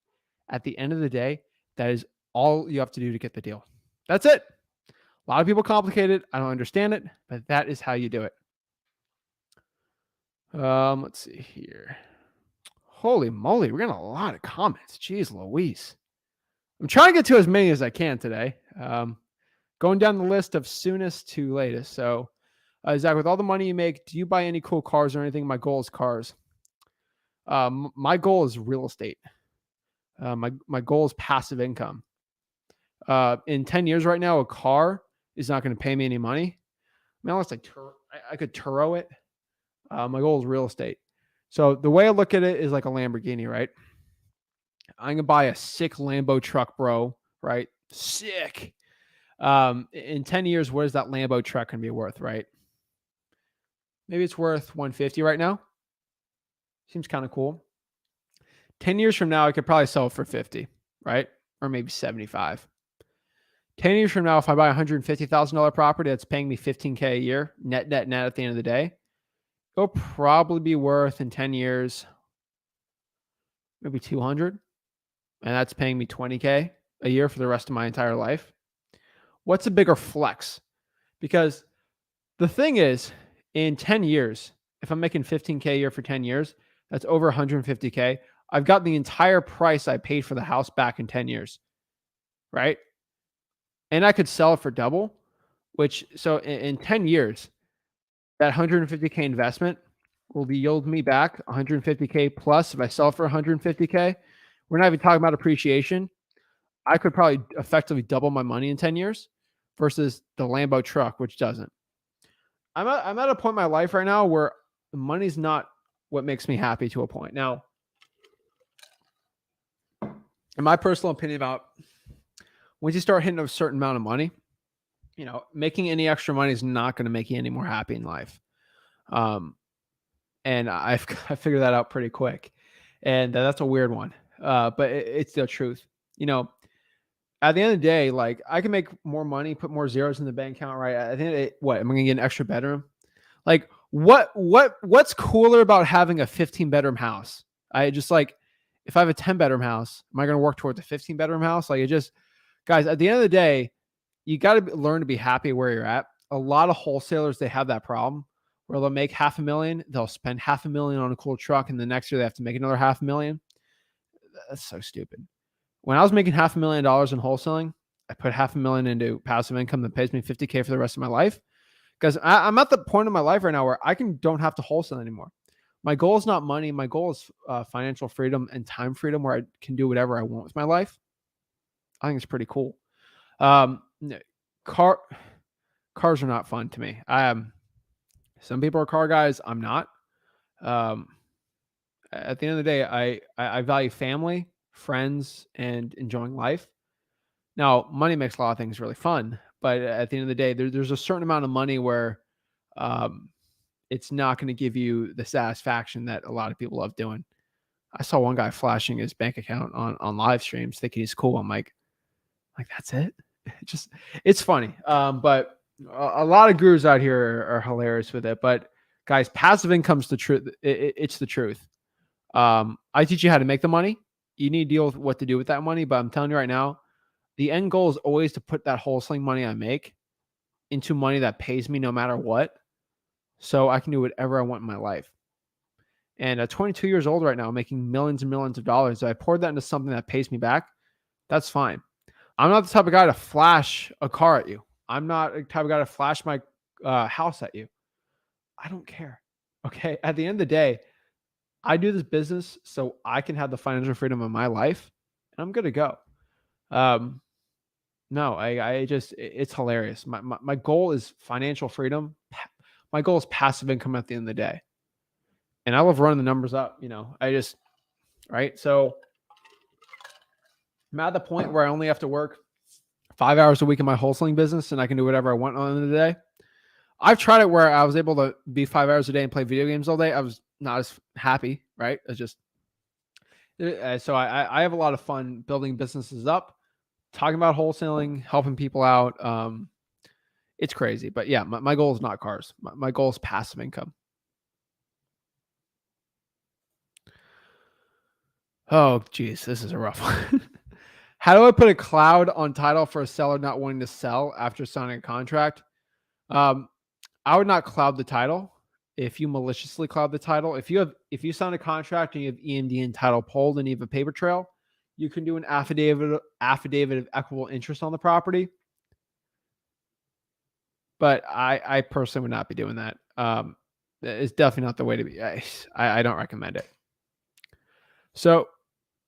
At the end of the day, that is all you have to do to get the deal. That's it. A lot of people complicate it. I don't understand it, but that is how you do it. Let's see here. Holy moly, we're getting a lot of comments. Jeez Louise. I'm trying to get to as many as I can today. Going down the list of soonest to latest. So, Zach, with all the money you make, do you buy any cool cars or anything? My goal is cars. My goal is real estate. My goal is passive income. In 10 years right now, a car is not going to pay me any money. I mean, unless I could Turo it. My goal is real estate. So the way I look at it is like a Lamborghini, right? I'm going to buy a sick Lambo truck, bro, right? Sick. In 10 years, what is that Lambo truck going to be worth, right? Maybe it's worth 150 right now. Seems kind of cool. 10 years from now, I could probably sell it for 50, right? Or maybe 75. 10 years from now, if I buy a $150,000 property that's paying me $15K a year, net at the end of the day, it'll probably be worth in 10 years, maybe 200. And that's paying me $20K a year for the rest of my entire life. What's a bigger flex? Because the thing is, in 10 years, if I'm making $15K a year for 10 years, that's over $150K. I've got the entire price I paid for the house back in 10 years. right? And I could sell it for double, which so in 10 years, that 150K investment will be yield me back 150K plus if I sell for 150K. We're not even talking about appreciation. I could probably effectively double my money in 10 years versus the Lambo truck, which doesn't. I'm at a point in my life right now where money's not what makes me happy to a point. Now, in my personal opinion about once you start hitting a certain amount of money, making any extra money is not going to make you any more happy in life. And I figured that out pretty quick. And that's a weird one. But it's the truth. At the end of the day, like I can make more money, put more zeros in the bank account, right? I think what am I gonna get an extra bedroom? Like what's cooler about having a 15-bedroom house? I just like if I have a 10-bedroom house, am I gonna work towards a 15-bedroom house? Like guys, at the end of the day, you got to learn to be happy where you're at. A lot of wholesalers, they have that problem where they'll make $500,000, they'll spend $500,000 on a cool truck, and the next year they have to make another $500,000. That's so stupid. When I was making $500,000 in wholesaling, I put $500,000 into passive income that pays me $50K for the rest of my life. Because I'm at the point in my life right now where I don't have to wholesale anymore. My goal is not money. My goal is financial freedom and time freedom where I can do whatever I want with my life. I think it's pretty cool. Cars are not fun to me. Some people are car guys. I'm not. At the end of the day, I value family, friends, and enjoying life. Now, money makes a lot of things really fun, but at the end of the day, there's a certain amount of money where it's not going to give you the satisfaction that a lot of people love doing. I saw one guy flashing his bank account on live streams thinking he's cool. I'm like that's it. It's funny. But a lot of gurus out here are hilarious with it. But guys, passive income's the truth. It's the truth. I teach you how to make the money. You need to deal with what to do with that money. But I'm telling you right now, the end goal is always to put that wholesaling money I make into money that pays me no matter what. So I can do whatever I want in my life. And at 22 years old right now, making millions and millions of dollars, if I poured that into something that pays me back, that's fine. I'm not the type of guy to flash a car at you. I'm not the type of guy to flash my house at you. I don't care. Okay. At the end of the day, I do this business so I can have the financial freedom of my life, and I'm good to go. No, it's hilarious. My goal is financial freedom. My goal is passive income at the end of the day. And I love running the numbers up, right? So I'm at the point where I only have to work 5 hours a week in my wholesaling business and I can do whatever I want on the end of the day. I've tried it where I was able to be 5 hours a day and play video games all day. I was not as happy, right? So I have a lot of fun building businesses up, talking about wholesaling, helping people out. It's crazy, but yeah, my goal is not cars. My goal is passive income. Oh, geez, this is a rough one. How do I put a cloud on title for a seller not wanting to sell after signing a contract? I would not cloud the title. If you maliciously cloud the title, if you sign a contract and you have EMD and title pulled and you have a paper trail, you can do an affidavit of equitable interest on the property. But I personally would not be doing that. It's definitely not the way to be. I don't recommend it. So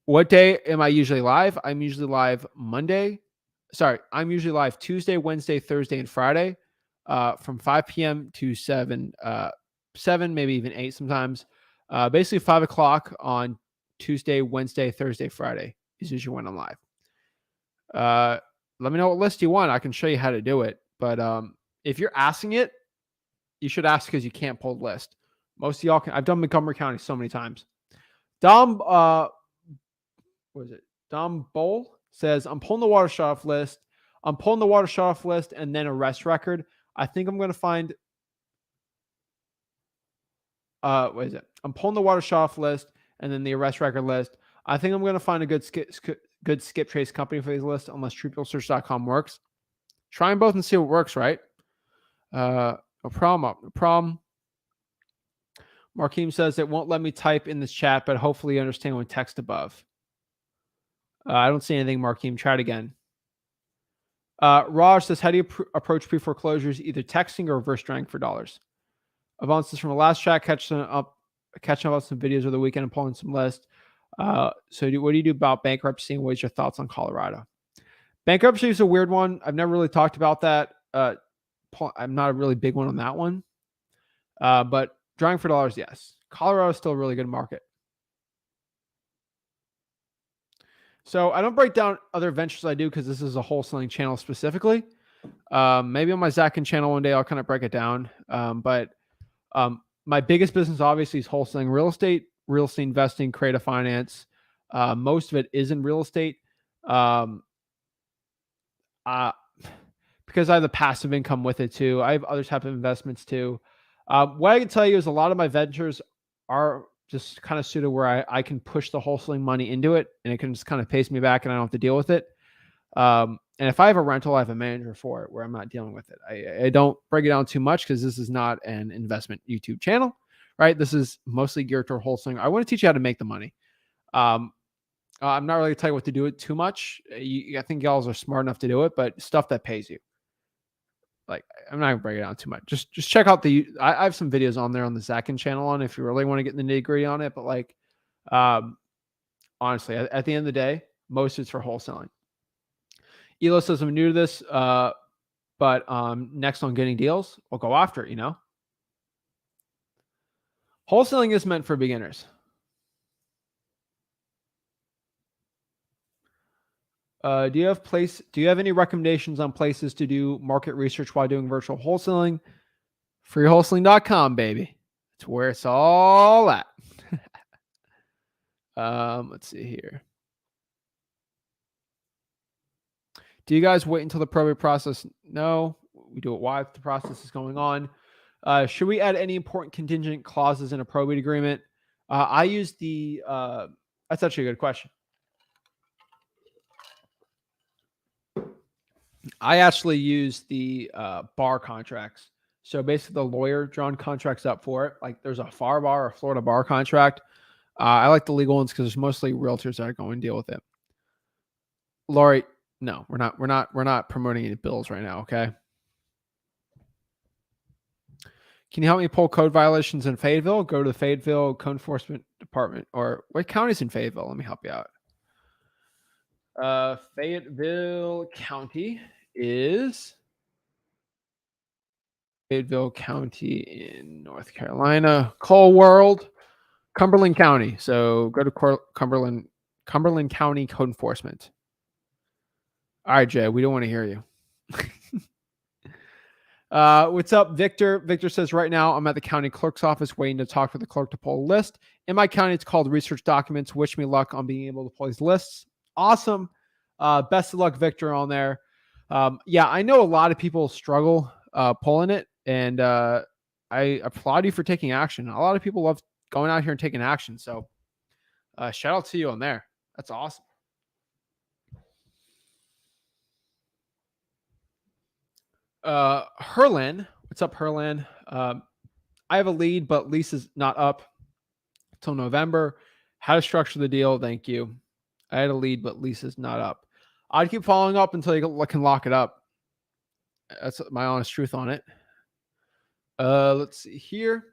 what day am I usually live? I'm usually live I'm usually live Tuesday, Wednesday, Thursday, and Friday from 5 p.m. to 7, maybe even 8 sometimes. Basically 5 o'clock on Tuesday, Wednesday, Thursday, Friday is usually when I'm live. Let me know what list you want. I can show you how to do it. But if you're asking it, you should ask because you can't pull the list. Most of y'all can. I've done Montgomery County so many times. Dom Bowl says, I'm pulling the water shut off list. I'm pulling the water shut off list and then arrest record. I think I'm going to find, I'm pulling the water shut off list and then the arrest record list. I think I'm going to find a good skip trace company for these lists unless TruthFulSearch.com works. Try them both and see what works, right? No problem. Markeem says it won't let me type in this chat, but hopefully you understand when text above. I don't see anything, Markeem. Try it again. Raj says, how do you approach pre-foreclosures, either texting or reverse drawing for dollars? Avon says, from the last chat, catching up on some videos over the weekend and pulling some lists. What do you do about bankruptcy, and what's your thoughts on Colorado? Bankruptcy is a weird one. I've never really talked about that. I'm not a really big one on that one. But drawing for dollars, yes. Colorado is still a really good market. So I don't break down other ventures I do because this is a wholesaling channel specifically. Maybe on my Zach Ginn channel one day I'll kind of break it down. But my biggest business obviously is wholesaling real estate investing, creative finance. Most of it is in real estate. Because I have the passive income with it too. I have other type of investments too. What I can tell you is a lot of my ventures are just kind of suited where I can push the wholesaling money into it, and it can just kind of pace me back and I don't have to deal with it. And if I have a rental, I have a manager for it where I'm not dealing with it. I don't break it down too much because this is not an investment YouTube channel, right? This is mostly geared toward wholesaling. I want to teach you how to make the money. I'm not really going to tell you what to do it too much. I think y'all are smart enough to do it, but stuff that pays you. Like, I'm not gonna break it down too much. Just check out I have some videos on there on the Zach Ginn channel on if you really want to get in the nitty gritty on it. But like, honestly, at the end of the day, most of it's for wholesaling. Elo says, I'm new to this, but next on getting deals, we'll go after it. Wholesaling is meant for beginners. Do you have any recommendations on places to do market research while doing virtual wholesaling? Freewholesaling.com, baby. It's where it's all at. Let's see here. Do you guys wait until the probate process? No, we do it while the process is going on. Should we add any important contingent clauses in a probate agreement? I use that's actually a good question. I actually use the bar contracts. So basically the lawyer drawn contracts up for it. Like there's a FAR bar or Florida bar contract. I like the legal ones because there's mostly realtors that are going to deal with it. Lori, no, we're not promoting any bills right now. Okay. Can you help me pull code violations in Fayetteville? Go to the Fayetteville Code Enforcement Department, or what county's in Fayetteville? Let me help you out. Fayetteville County is Fayetteville County in North Carolina. Coal World, Cumberland County. So go to Cumberland County Code Enforcement. All right, Jay, we don't want to hear you. What's up, Victor? Victor says, right now I'm at the county clerk's office waiting to talk to the clerk to pull a list. In my county, it's called research documents. Wish me luck on being able to pull these lists. Awesome. Best of luck, Victor, on there. Yeah, I know a lot of people struggle pulling it, and I applaud you for taking action. A lot of people love going out here and taking action. So shout out to you on there. That's awesome. Herlan, what's up, Herlan? I have a lead, but lease is not up till November. How to structure the deal? Thank you. I had a lead, but lease is not up. I'd keep following up until you can lock it up. That's my honest truth on it. Let's see here.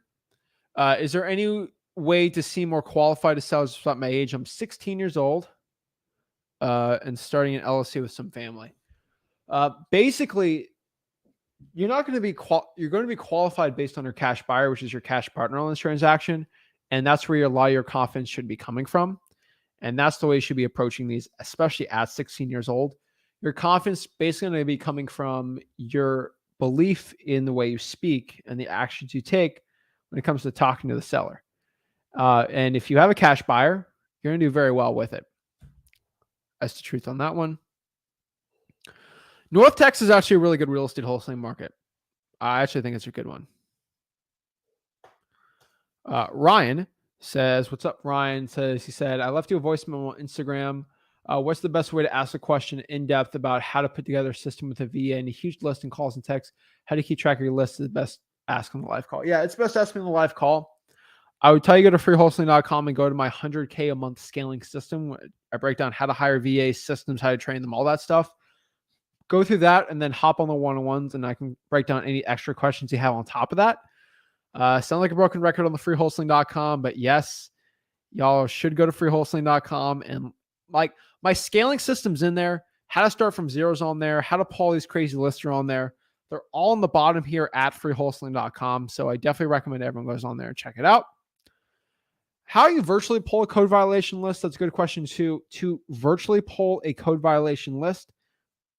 Is there any way to seem more qualified to sell just about my age? I'm 16 years old and starting an LLC with some family. Basically, you're not going to be you're going to be qualified based on your cash buyer, which is your cash partner on this transaction, and that's where a lot of your confidence should be coming from. And that's the way you should be approaching these, especially at 16 years old. Your confidence basically going to be coming from your belief in the way you speak and the actions you take when it comes to talking to the seller. And if you have a cash buyer, you're going to do very well with it. That's the truth on that one. North Texas is actually a really good real estate wholesaling market. I actually think it's a good one. Ryan says, what's up, Ryan? He said, I left you a voicemail on Instagram. What's the best way to ask a question in depth about how to put together a system with a VA and a huge list and calls and texts? How do you keep track of your list? Is best ask on the live call. Yeah, it's best asking on the live call. I would tell you go to freewholesaling.com and go to my 100K a month scaling system. I break down how to hire VA systems, how to train them, all that stuff. go through that and then hop on the one-on-ones, and I can break down any extra questions you have on top of that. Sound like a broken record on the freewholesaling.com, but yes, y'all should go to freewholesaling.com, and like my scaling system's in there. How to start from zeros on there, how to pull these crazy lists are on there. They're all on the bottom here at freewholesaling.com. So I definitely recommend everyone goes on there and check it out. How you virtually pull a code violation list? That's a good question too. To virtually pull a code violation list,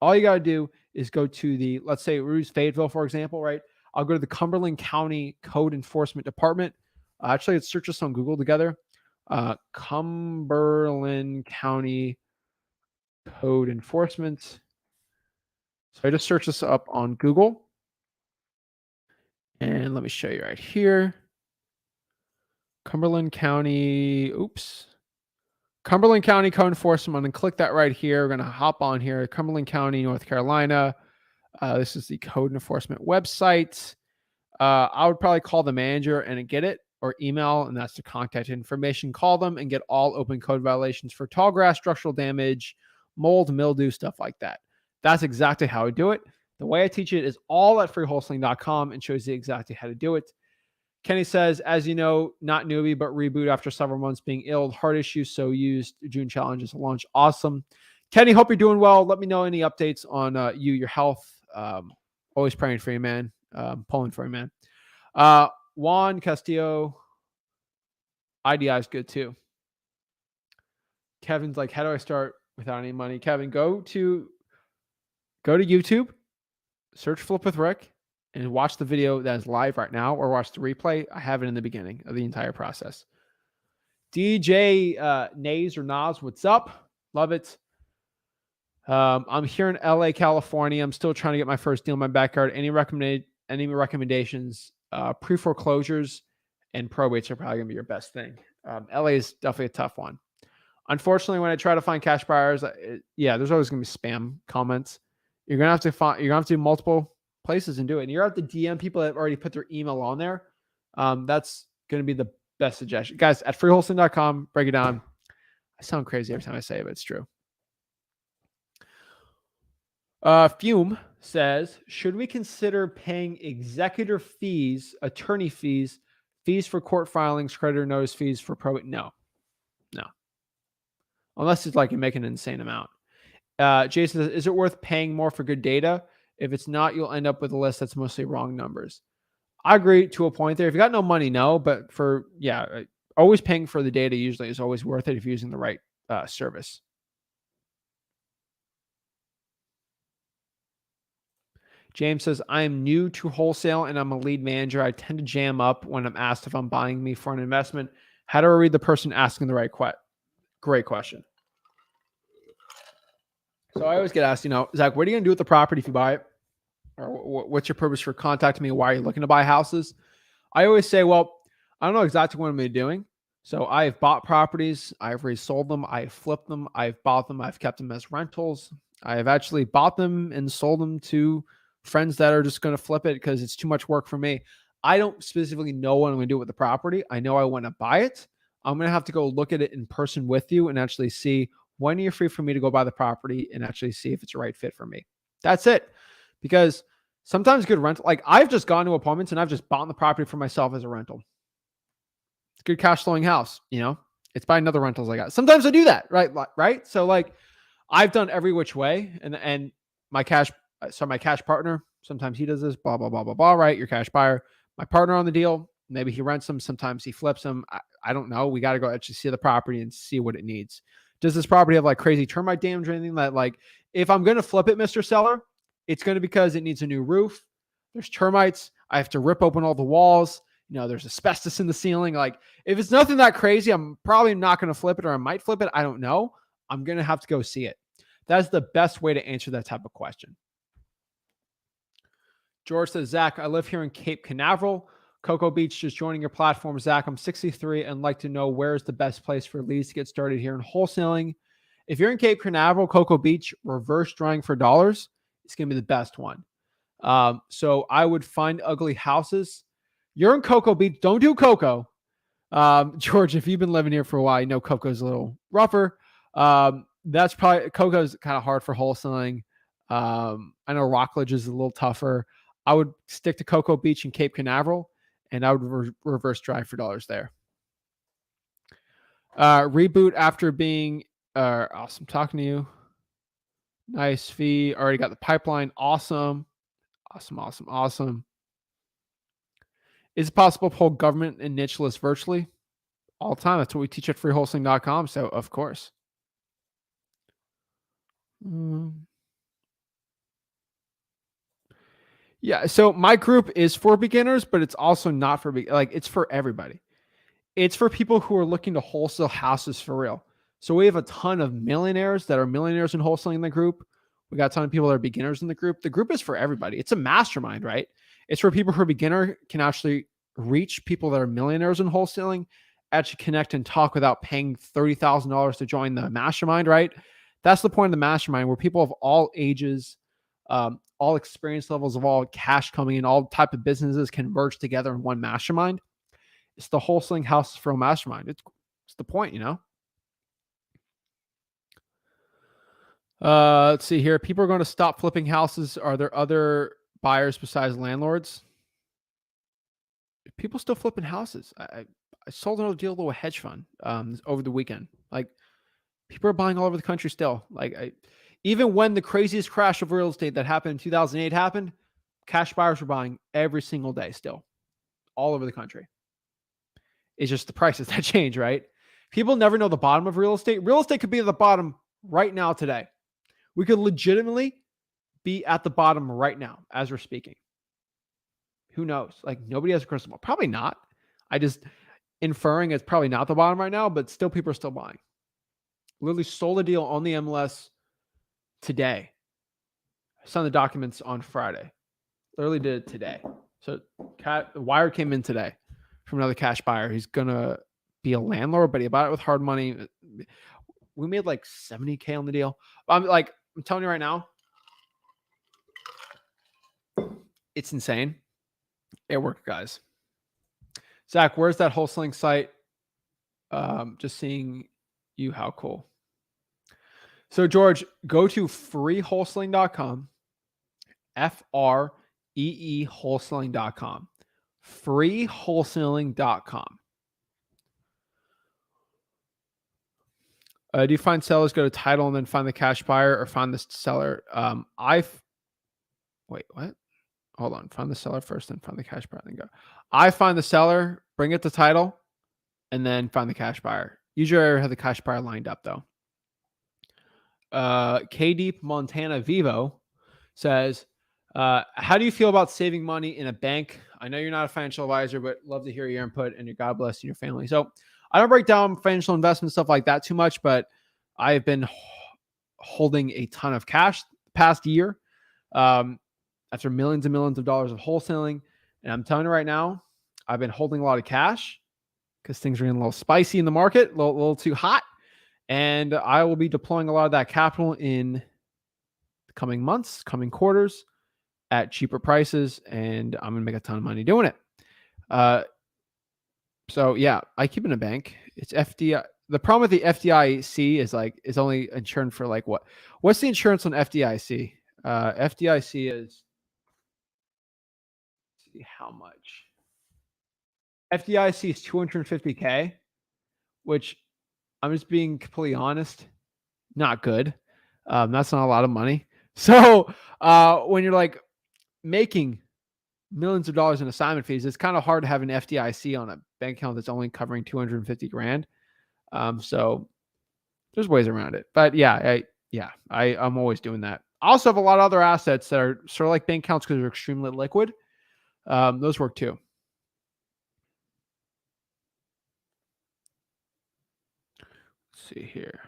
all you got to do is go to the, let's say we use Fayetteville, for example, right? I'll go to the Cumberland County Code Enforcement Department. Actually, let's search this on Google together. Cumberland County Code Enforcement. So I just searched this up on Google. And let me show you right here. Cumberland County Code Enforcement. I'm going to click that right here. We're going to hop on here. Cumberland County, North Carolina. This is the code enforcement website. I would probably call the manager and get it, or email, and that's the contact information. Call them and get all open code violations for tall grass, structural damage, mold, mildew, stuff like that. That's exactly how I do it. The way I teach it is all at freewholesaling.com and shows you exactly how to do it. Kenny says, as you know, not newbie, but reboot after several months being ill, heart issues, so used June challenges to launch. Awesome. Kenny, hope you're doing well. Let me know any updates on your health. Always praying for you, man. Pulling for you, man. Juan Castillo, IDI is good too. Kevin's like, how do I start without any money? Kevin, go to YouTube, search Flip with Rick, and watch the video that is live right now, or watch the replay. I have it in the beginning of the entire process. DJ Nays or Nas, what's up? Love it. I'm here in LA, California. I'm still trying to get my first deal in my backyard. Any recommendations? Pre-foreclosures and probates are probably gonna be your best thing. LA is definitely a tough one. Unfortunately, when I try to find cash buyers, there's always gonna be spam comments. You're gonna have to do multiple places and do it. And you're gonna have to DM people that have already put their email on there. That's gonna be the best suggestion. Guys, at freewholesaling.com, break it down. I sound crazy every time I say it, but it's true. Fume says, should we consider paying executor fees, attorney fees, fees for court filings, creditor notice fees for probate? No. Unless it's like you make an insane amount. Jason says, is it worth paying more for good data? If it's not, you'll end up with a list that's mostly wrong numbers. I agree to a point there. If you got no money, no. But always paying for the data usually is always worth it if you're using the right service. James says, I'm new to wholesale and I'm a lead manager. I tend to jam up when I'm asked if I'm buying me for an investment. How do I read the person asking the right question? Great question. So I always get asked, Zach, what are you going to do with the property if you buy it? Or what's your purpose for contacting me? Why are you looking to buy houses? I always say, well, I don't know exactly what I'm doing. So I've bought properties. I've resold them. I've flipped them. I've bought them. I've kept them as rentals. I have actually bought them and sold them to friends that are just going to flip it because it's too much work for me. I don't specifically know what I'm going to do with the property. I know I want to buy it. I'm going to have to go look at it in person with you and actually see when you're free for me to go buy the property and actually see if it's a right fit for me. That's it. Because sometimes good rental, like I've just gone to appointments and I've just bought the property for myself as a rental. It's a good cash flowing house. It's by another rentals I got. Sometimes I do that. Right. So like I've done every which way and my cash partner, sometimes he does this, blah, blah, blah, blah, blah, right? Your cash buyer, my partner on the deal, maybe he rents them. Sometimes he flips them. I don't know. We got to go actually see the property and see what it needs. Does this property have like crazy termite damage or anything that like, if I'm going to flip it, Mr. Seller, it's going to be because it needs a new roof. There's termites. I have to rip open all the walls. There's asbestos in the ceiling. Like if it's nothing that crazy, I'm probably not going to flip it, or I might flip it. I don't know. I'm going to have to go see it. That's the best way to answer that type of question. George says, Zach, I live here in Cape Canaveral, Cocoa Beach, just joining your platform. Zach, I'm 63 and like to know where's the best place for leads to get started here in wholesaling. If you're in Cape Canaveral, Cocoa Beach, reverse drawing for dollars, it's going to be the best one. So I would find ugly houses. You're in Cocoa Beach. Don't do Cocoa. George, if you've been living here for a while, you know Cocoa's a little rougher. That's probably, Cocoa's kind of hard for wholesaling. I know Rockledge is a little tougher. I would stick to Cocoa Beach and Cape Canaveral, and I would reverse drive for dollars there. Reboot after being awesome talking to you. Nice fee. Already got the pipeline. Awesome. Awesome. Is it possible to pull government and niche lists virtually? All the time. That's what we teach at freewholesaling.com. So, of course. Yeah. So, my group is for beginners, but it's also not for it's for everybody. It's for people who are looking to wholesale houses for real. So, we have a ton of millionaires that are millionaires in wholesaling in the group. We got a ton of people that are beginners in the group. The group is for everybody. It's a mastermind, right? It's for people who are beginner can actually reach people that are millionaires in wholesaling, actually connect and talk without paying $30,000 to join the mastermind, right? That's the point of the mastermind, where people of all ages, all experience levels, of all cash coming in, all type of businesses can merge together in one mastermind. It's the wholesaling houses for a mastermind. It's the point, you know? Let's see here. People are going to stop flipping houses. Are there other buyers besides landlords? People still flipping houses. I sold another deal to a hedge fund over the weekend. Like, people are buying all over the country still. Even when the craziest crash of real estate that happened in 2008 happened, cash buyers were buying every single day still, all over the country. It's just the prices that change, right? People never know the bottom of real estate. Real estate could be at the bottom right now today. We could legitimately be at the bottom right now as we're speaking. Who knows? Like, nobody has a crystal ball. Probably not. I just inferring it's probably not the bottom right now, but still people are still buying. Literally sold a deal on the MLS today. I signed the documents on Friday. Literally did it today. So the wire came in today from another cash buyer. He's going to be a landlord, but he bought it with hard money. We made like $70K on the deal. I'm telling you right now, it's insane. It worked, guys. Zach, where's that wholesaling site? Just seeing you. How cool. So, George, go to freewholesaling.com, FREE wholesaling.com, freewholesaling.com. Do you find sellers go to title and then find the cash buyer, or find the seller? Wait, what? Hold on. Find the seller first, then find the cash buyer, then go. I find the seller, bring it to title, and then find the cash buyer. Usually I have the cash buyer lined up, though. K-Deep Montana Vivo says, how do you feel about saving money in a bank? I know you're not a financial advisor, but love to hear your input, and your God bless you and your family. So I don't break down financial investment stuff like that too much, but I have been holding a ton of cash the past year after millions and millions of dollars of wholesaling. And I'm telling you right now, I've been holding a lot of cash because things are getting a little spicy in the market, a little too hot. And I will be deploying a lot of that capital in the coming months, coming quarters at cheaper prices. And I'm going to make a ton of money doing it. So yeah, I keep it in a bank. It's FDI. The problem with the FDIC is only insured for what? What's the insurance on FDIC? FDIC is, let's see how much. FDIC is $250K, which, I'm just being completely honest, not good. That's not a lot of money. So when you're making millions of dollars in assignment fees, it's kind of hard to have an FDIC on a bank account that's only covering $250,000. So there's ways around it. But yeah, I'm always doing that. I also have a lot of other assets that are sort of like bank accounts because they're extremely liquid. Those work too. Let's see here.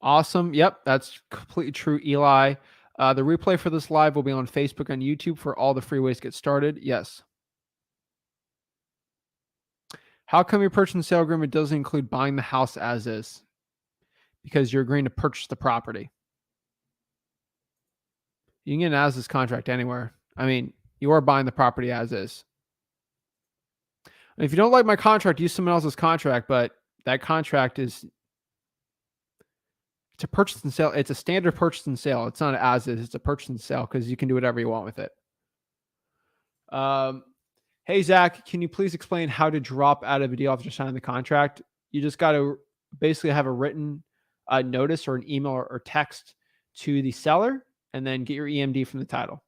Awesome. Yep, that's completely true, Eli. The replay for this live will be on Facebook and YouTube for all the free ways to get started. Yes. How come your purchase and sale agreement doesn't include buying the house as is? Because you're agreeing to purchase the property. You can get an as is contract anywhere. I mean, you are buying the property as is. And if you don't like my contract, use someone else's contract, but that contract it's a purchase and sale. It's a standard purchase and sale. It's not an as is. It's a purchase and sale because you can do whatever you want with it. Hey, Zach, can you please explain how to drop out of a deal after signing the contract? You just got to basically have a written notice or an email or text to the seller and then get your EMD from the title.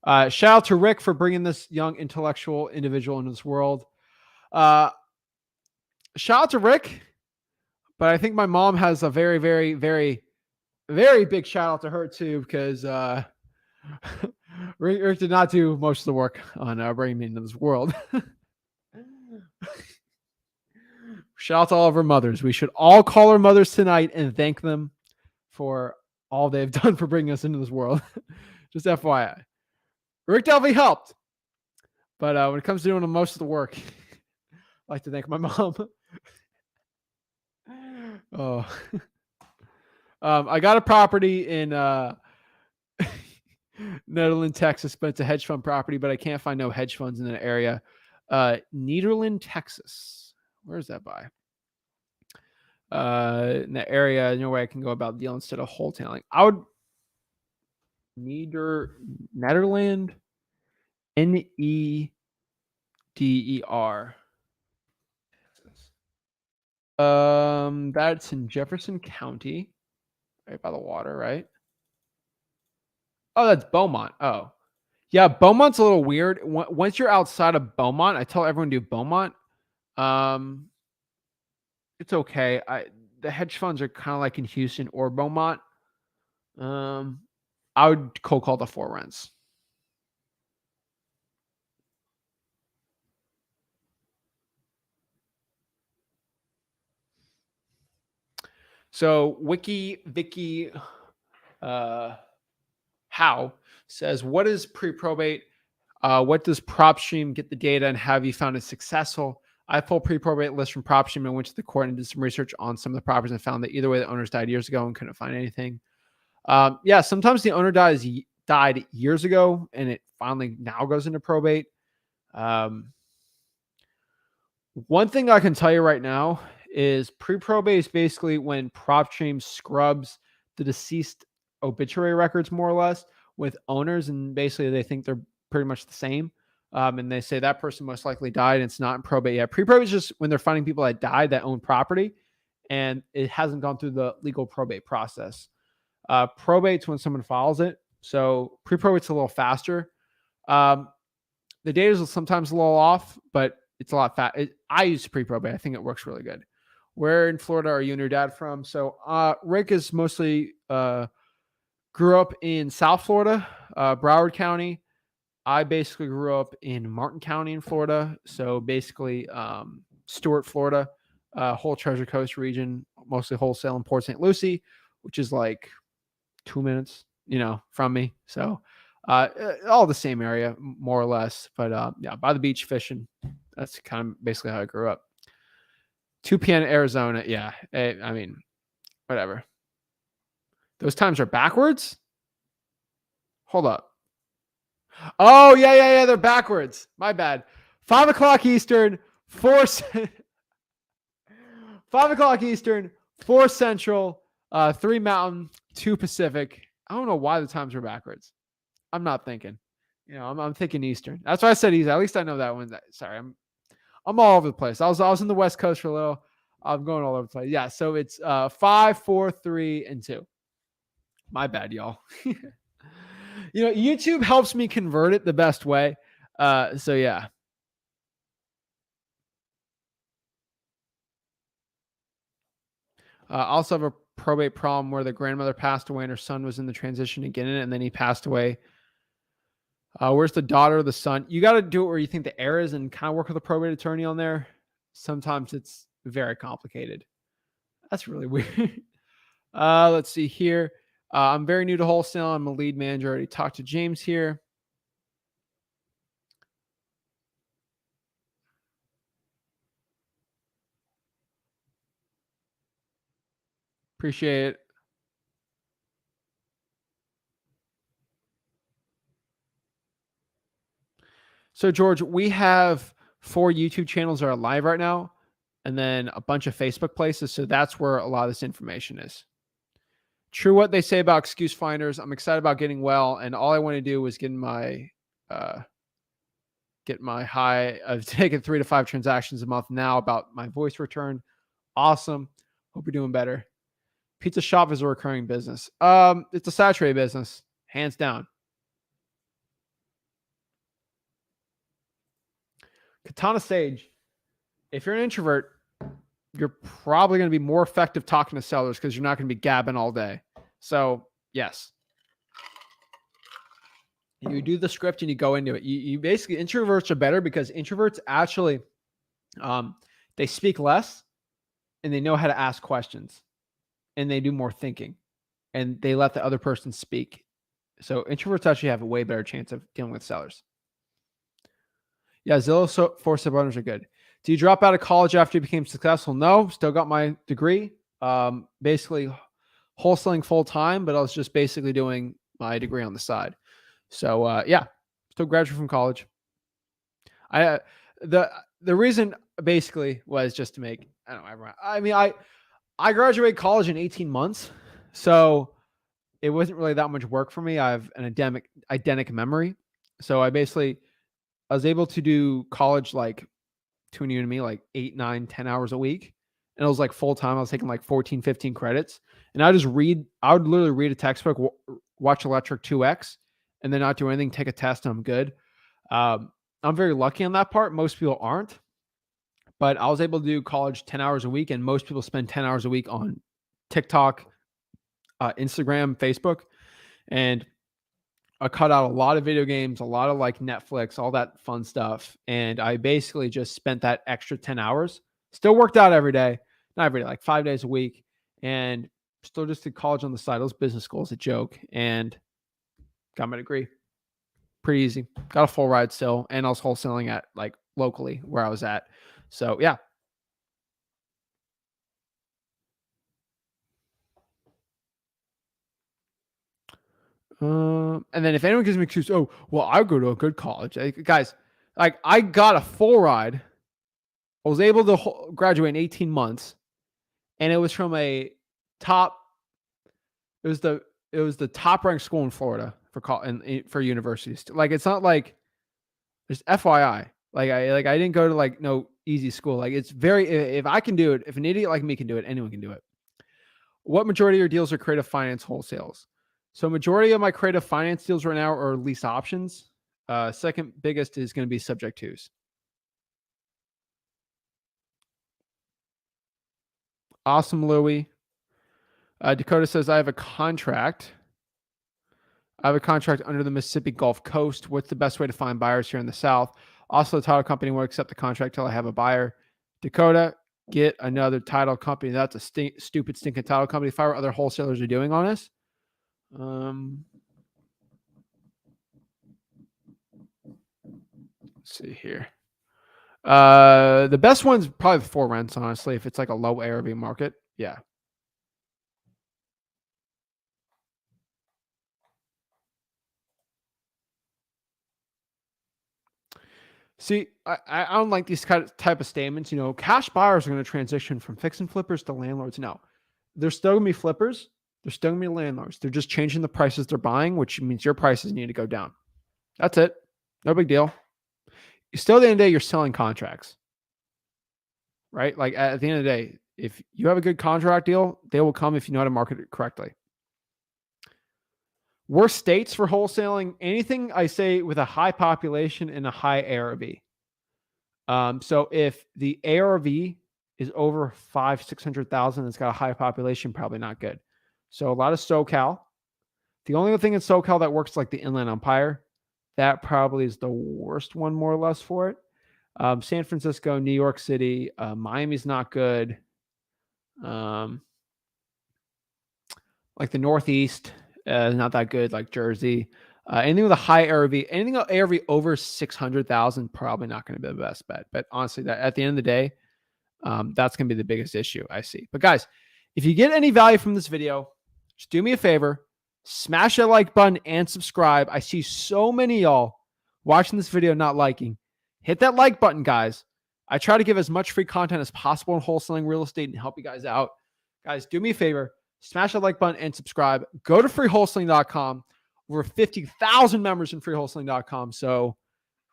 Shout out to Rick for bringing this young intellectual individual into this world. Shout out to Rick, but I think my mom has a very, very, very, very big shout out to her too, because Rick did not do most of the work on bringing me into this world. Shout out to all of our mothers. We should all call our mothers tonight and thank them for all they've done for bringing us into this world. Just FYI. Rick definitely helped. But when it comes to doing most of the work, I like to thank my mom. Oh. I got a property in Netherlands, Texas, but it's a hedge fund property, but I can't find no hedge funds in that area. Nederland, Texas. Where is that by? In the area, no way I can go about deal instead of wholesaling. I would Nederland, Neder. That's in Jefferson County, right by the water, right? Oh, that's Beaumont. Oh, yeah, Beaumont's a little weird. Once you're outside of Beaumont, I tell everyone to do Beaumont. It's okay. The hedge funds are kind of like in Houston or Beaumont. I would cold call the four rents. So Vicky How says, what is pre-probate? What does PropStream get the data and have you found it successful? I pulled pre-probate list from PropStream and went to the court and did some research on some of the properties and found that either way the owners died years ago and couldn't find anything. Yeah, sometimes the owner died years ago and it finally now goes into probate. One thing I can tell you right now is pre-probate is basically when PropStream scrubs the deceased obituary records more or less with owners, and basically they think they're pretty much the same. And they say that person most likely died and it's not in probate yet. Pre-probate is just when they're finding people that died that own property and it hasn't gone through the legal probate process. Probate's when someone files it. So pre-probate's a little faster. The data is sometimes a little off, but it's a lot fast. I use pre-probate. I think it works really good. Where in Florida are you and your dad from? So Rick is mostly grew up in South Florida, Broward County. I basically grew up in Martin County in Florida. So basically Stuart, Florida, whole Treasure Coast region, mostly wholesale in Port St. Lucie, which is like 2 minutes, from me. So all the same area, more or less. But yeah, by the beach fishing. That's kind of basically how I grew up. 2 p.m. Arizona. Yeah. I mean, whatever. Those times are backwards? Hold up. Oh, yeah. They're backwards. My bad. 5 o'clock Eastern, 5 o'clock Eastern, 4 Central, 3 Mountain, 2 Pacific. I don't know why the times are backwards. I'm not thinking. I'm thinking Eastern. That's why I said East. At least I know that one. Sorry, I'm all over the place. I was in the West Coast for a little. I'm going all over the place. Yeah, so it's 5, 4, 3, and 2. My bad, y'all. YouTube helps me convert it the best way. So yeah. I also have a probate problem where the grandmother passed away and her son was in the transition to get in it, and then he passed away. Where's the daughter or the son? You got to do it where you think the heir is and kind of work with a probate attorney on there. Sometimes it's very complicated. That's really weird. Let's see here. I'm very new to wholesale. I'm a lead manager. I already talked to James here. Appreciate it. So George, we have 4 YouTube channels that are live right now. and then a bunch of Facebook places. So that's where a lot of this information is. True what they say about excuse finders. I'm excited about getting well, and all I want to do is get my high of taking 3 to 5 transactions a month now about my voice return. Awesome. Hope you're doing better. Pizza shop is a recurring business. It's a saturated business, hands down. Katana Sage, if you're an introvert, you're probably going to be more effective talking to sellers because you're not going to be gabbing all day. So yes, you do the script and you go into it. You basically, introverts are better because introverts actually, they speak less and they know how to ask questions and they do more thinking and they let the other person speak. So introverts actually have a way better chance of dealing with sellers. Yeah, Zillow for suburbs are good. Do you drop out of college after you became successful? No, still got my degree. Basically wholesaling full time, but I was just basically doing my degree on the side. So yeah, still graduated from college. The reason basically was just to make, I don't know, I mean, I graduated college in 18 months, so it wasn't really that much work for me. I have an eidetic memory, so I was able to do college like between you and me, like 8, 9, 10 hours a week. And it was like full time. I was taking like 14, 15 credits. And I would literally read a textbook, watch Electric 2X, and then not do anything, take a test, and I'm good. I'm very lucky on that part. Most people aren't. But I was able to do college 10 hours a week. And most people spend 10 hours a week on TikTok, Instagram, Facebook. And I cut out a lot of video games, a lot of like Netflix, all that fun stuff. And I basically just spent that extra 10 hours, still worked out every day, not every day, like 5 days a week, and still just did college on the side. Those business schools, a joke, and got my degree. Pretty easy. Got a full ride still. And I was wholesaling at like locally where I was at. So yeah. And then if anyone gives me excuse, oh, well, I go to a good college. Guys, like I got a full ride. I was able to graduate in 18 months, and it was from it was the top ranked school in Florida for universities. Like, it's not like, just FYI, like I didn't go to like no easy school. Like, it's if I can do it, if an idiot like me can do it, anyone can do it. What majority of your deals are creative finance wholesales? So majority of my creative finance deals right now are lease options. Second biggest is going to be subject tos. Awesome, Louie. Dakota says, I have a contract under the Mississippi Gulf Coast. What's the best way to find buyers here in the South? Also, the title company won't accept the contract till I have a buyer. Dakota, get another title company. That's a stupid, stinking title company. If I were other wholesalers are doing on this. Let's see here. The best one's probably For Rents, honestly, if it's like a low ARV market. Yeah. See, I don't like these type of statements. You know, cash buyers are going to transition from fix and flippers to landlords. No, they're still going to be flippers. They're still going to be landlords. They're just changing the prices they're buying, which means your prices need to go down. That's it. No big deal. Still, at the end of the day, you're selling contracts, right? Like, at the end of the day, if you have a good contract deal, they will come if you know how to market it correctly. Worst states for wholesaling, anything I say with a high population and a high ARV. So if the ARV is over 500,000-600,000, it's got a high population, probably not good. So a lot of SoCal. The only thing in SoCal that works like the Inland Empire, that probably is the worst one, more or less, for it. San Francisco, New York City, Miami's not good. Like the Northeast is not that good, like Jersey. Anything with a high ARV, anything ARV over 600,000, probably not going to be the best bet. But honestly, that at the end of the day, that's going to be the biggest issue I see. But guys, if you get any value from this video, just do me a favor, smash that like button and subscribe. I see so many of y'all watching this video not liking. Hit that like button, guys. I try to give as much free content as possible in wholesaling real estate and help you guys out. Guys, do me a favor, smash that like button and subscribe. Go to freewholesaling.com. Over 50,000 members in freewholesaling.com. So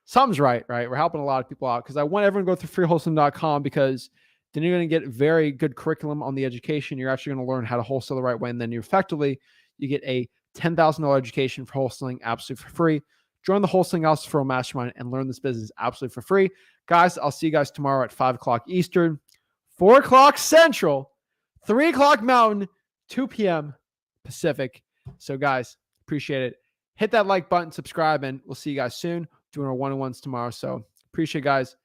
something's right? We're helping a lot of people out because I want everyone to go through freewholesaling.com because then you're going to get very good curriculum on the education. You're actually going to learn how to wholesale the right way. And then you get a $10,000 education for wholesaling absolutely for free. Join the Wholesaling House for a Mastermind and learn this business absolutely for free. Guys, I'll see you guys tomorrow at 5 o'clock Eastern, 4 o'clock Central, 3 o'clock Mountain, 2 p.m. Pacific. So guys, appreciate it. Hit that like button, subscribe, and we'll see you guys soon. Doing our one-on-ones tomorrow. So appreciate it, guys.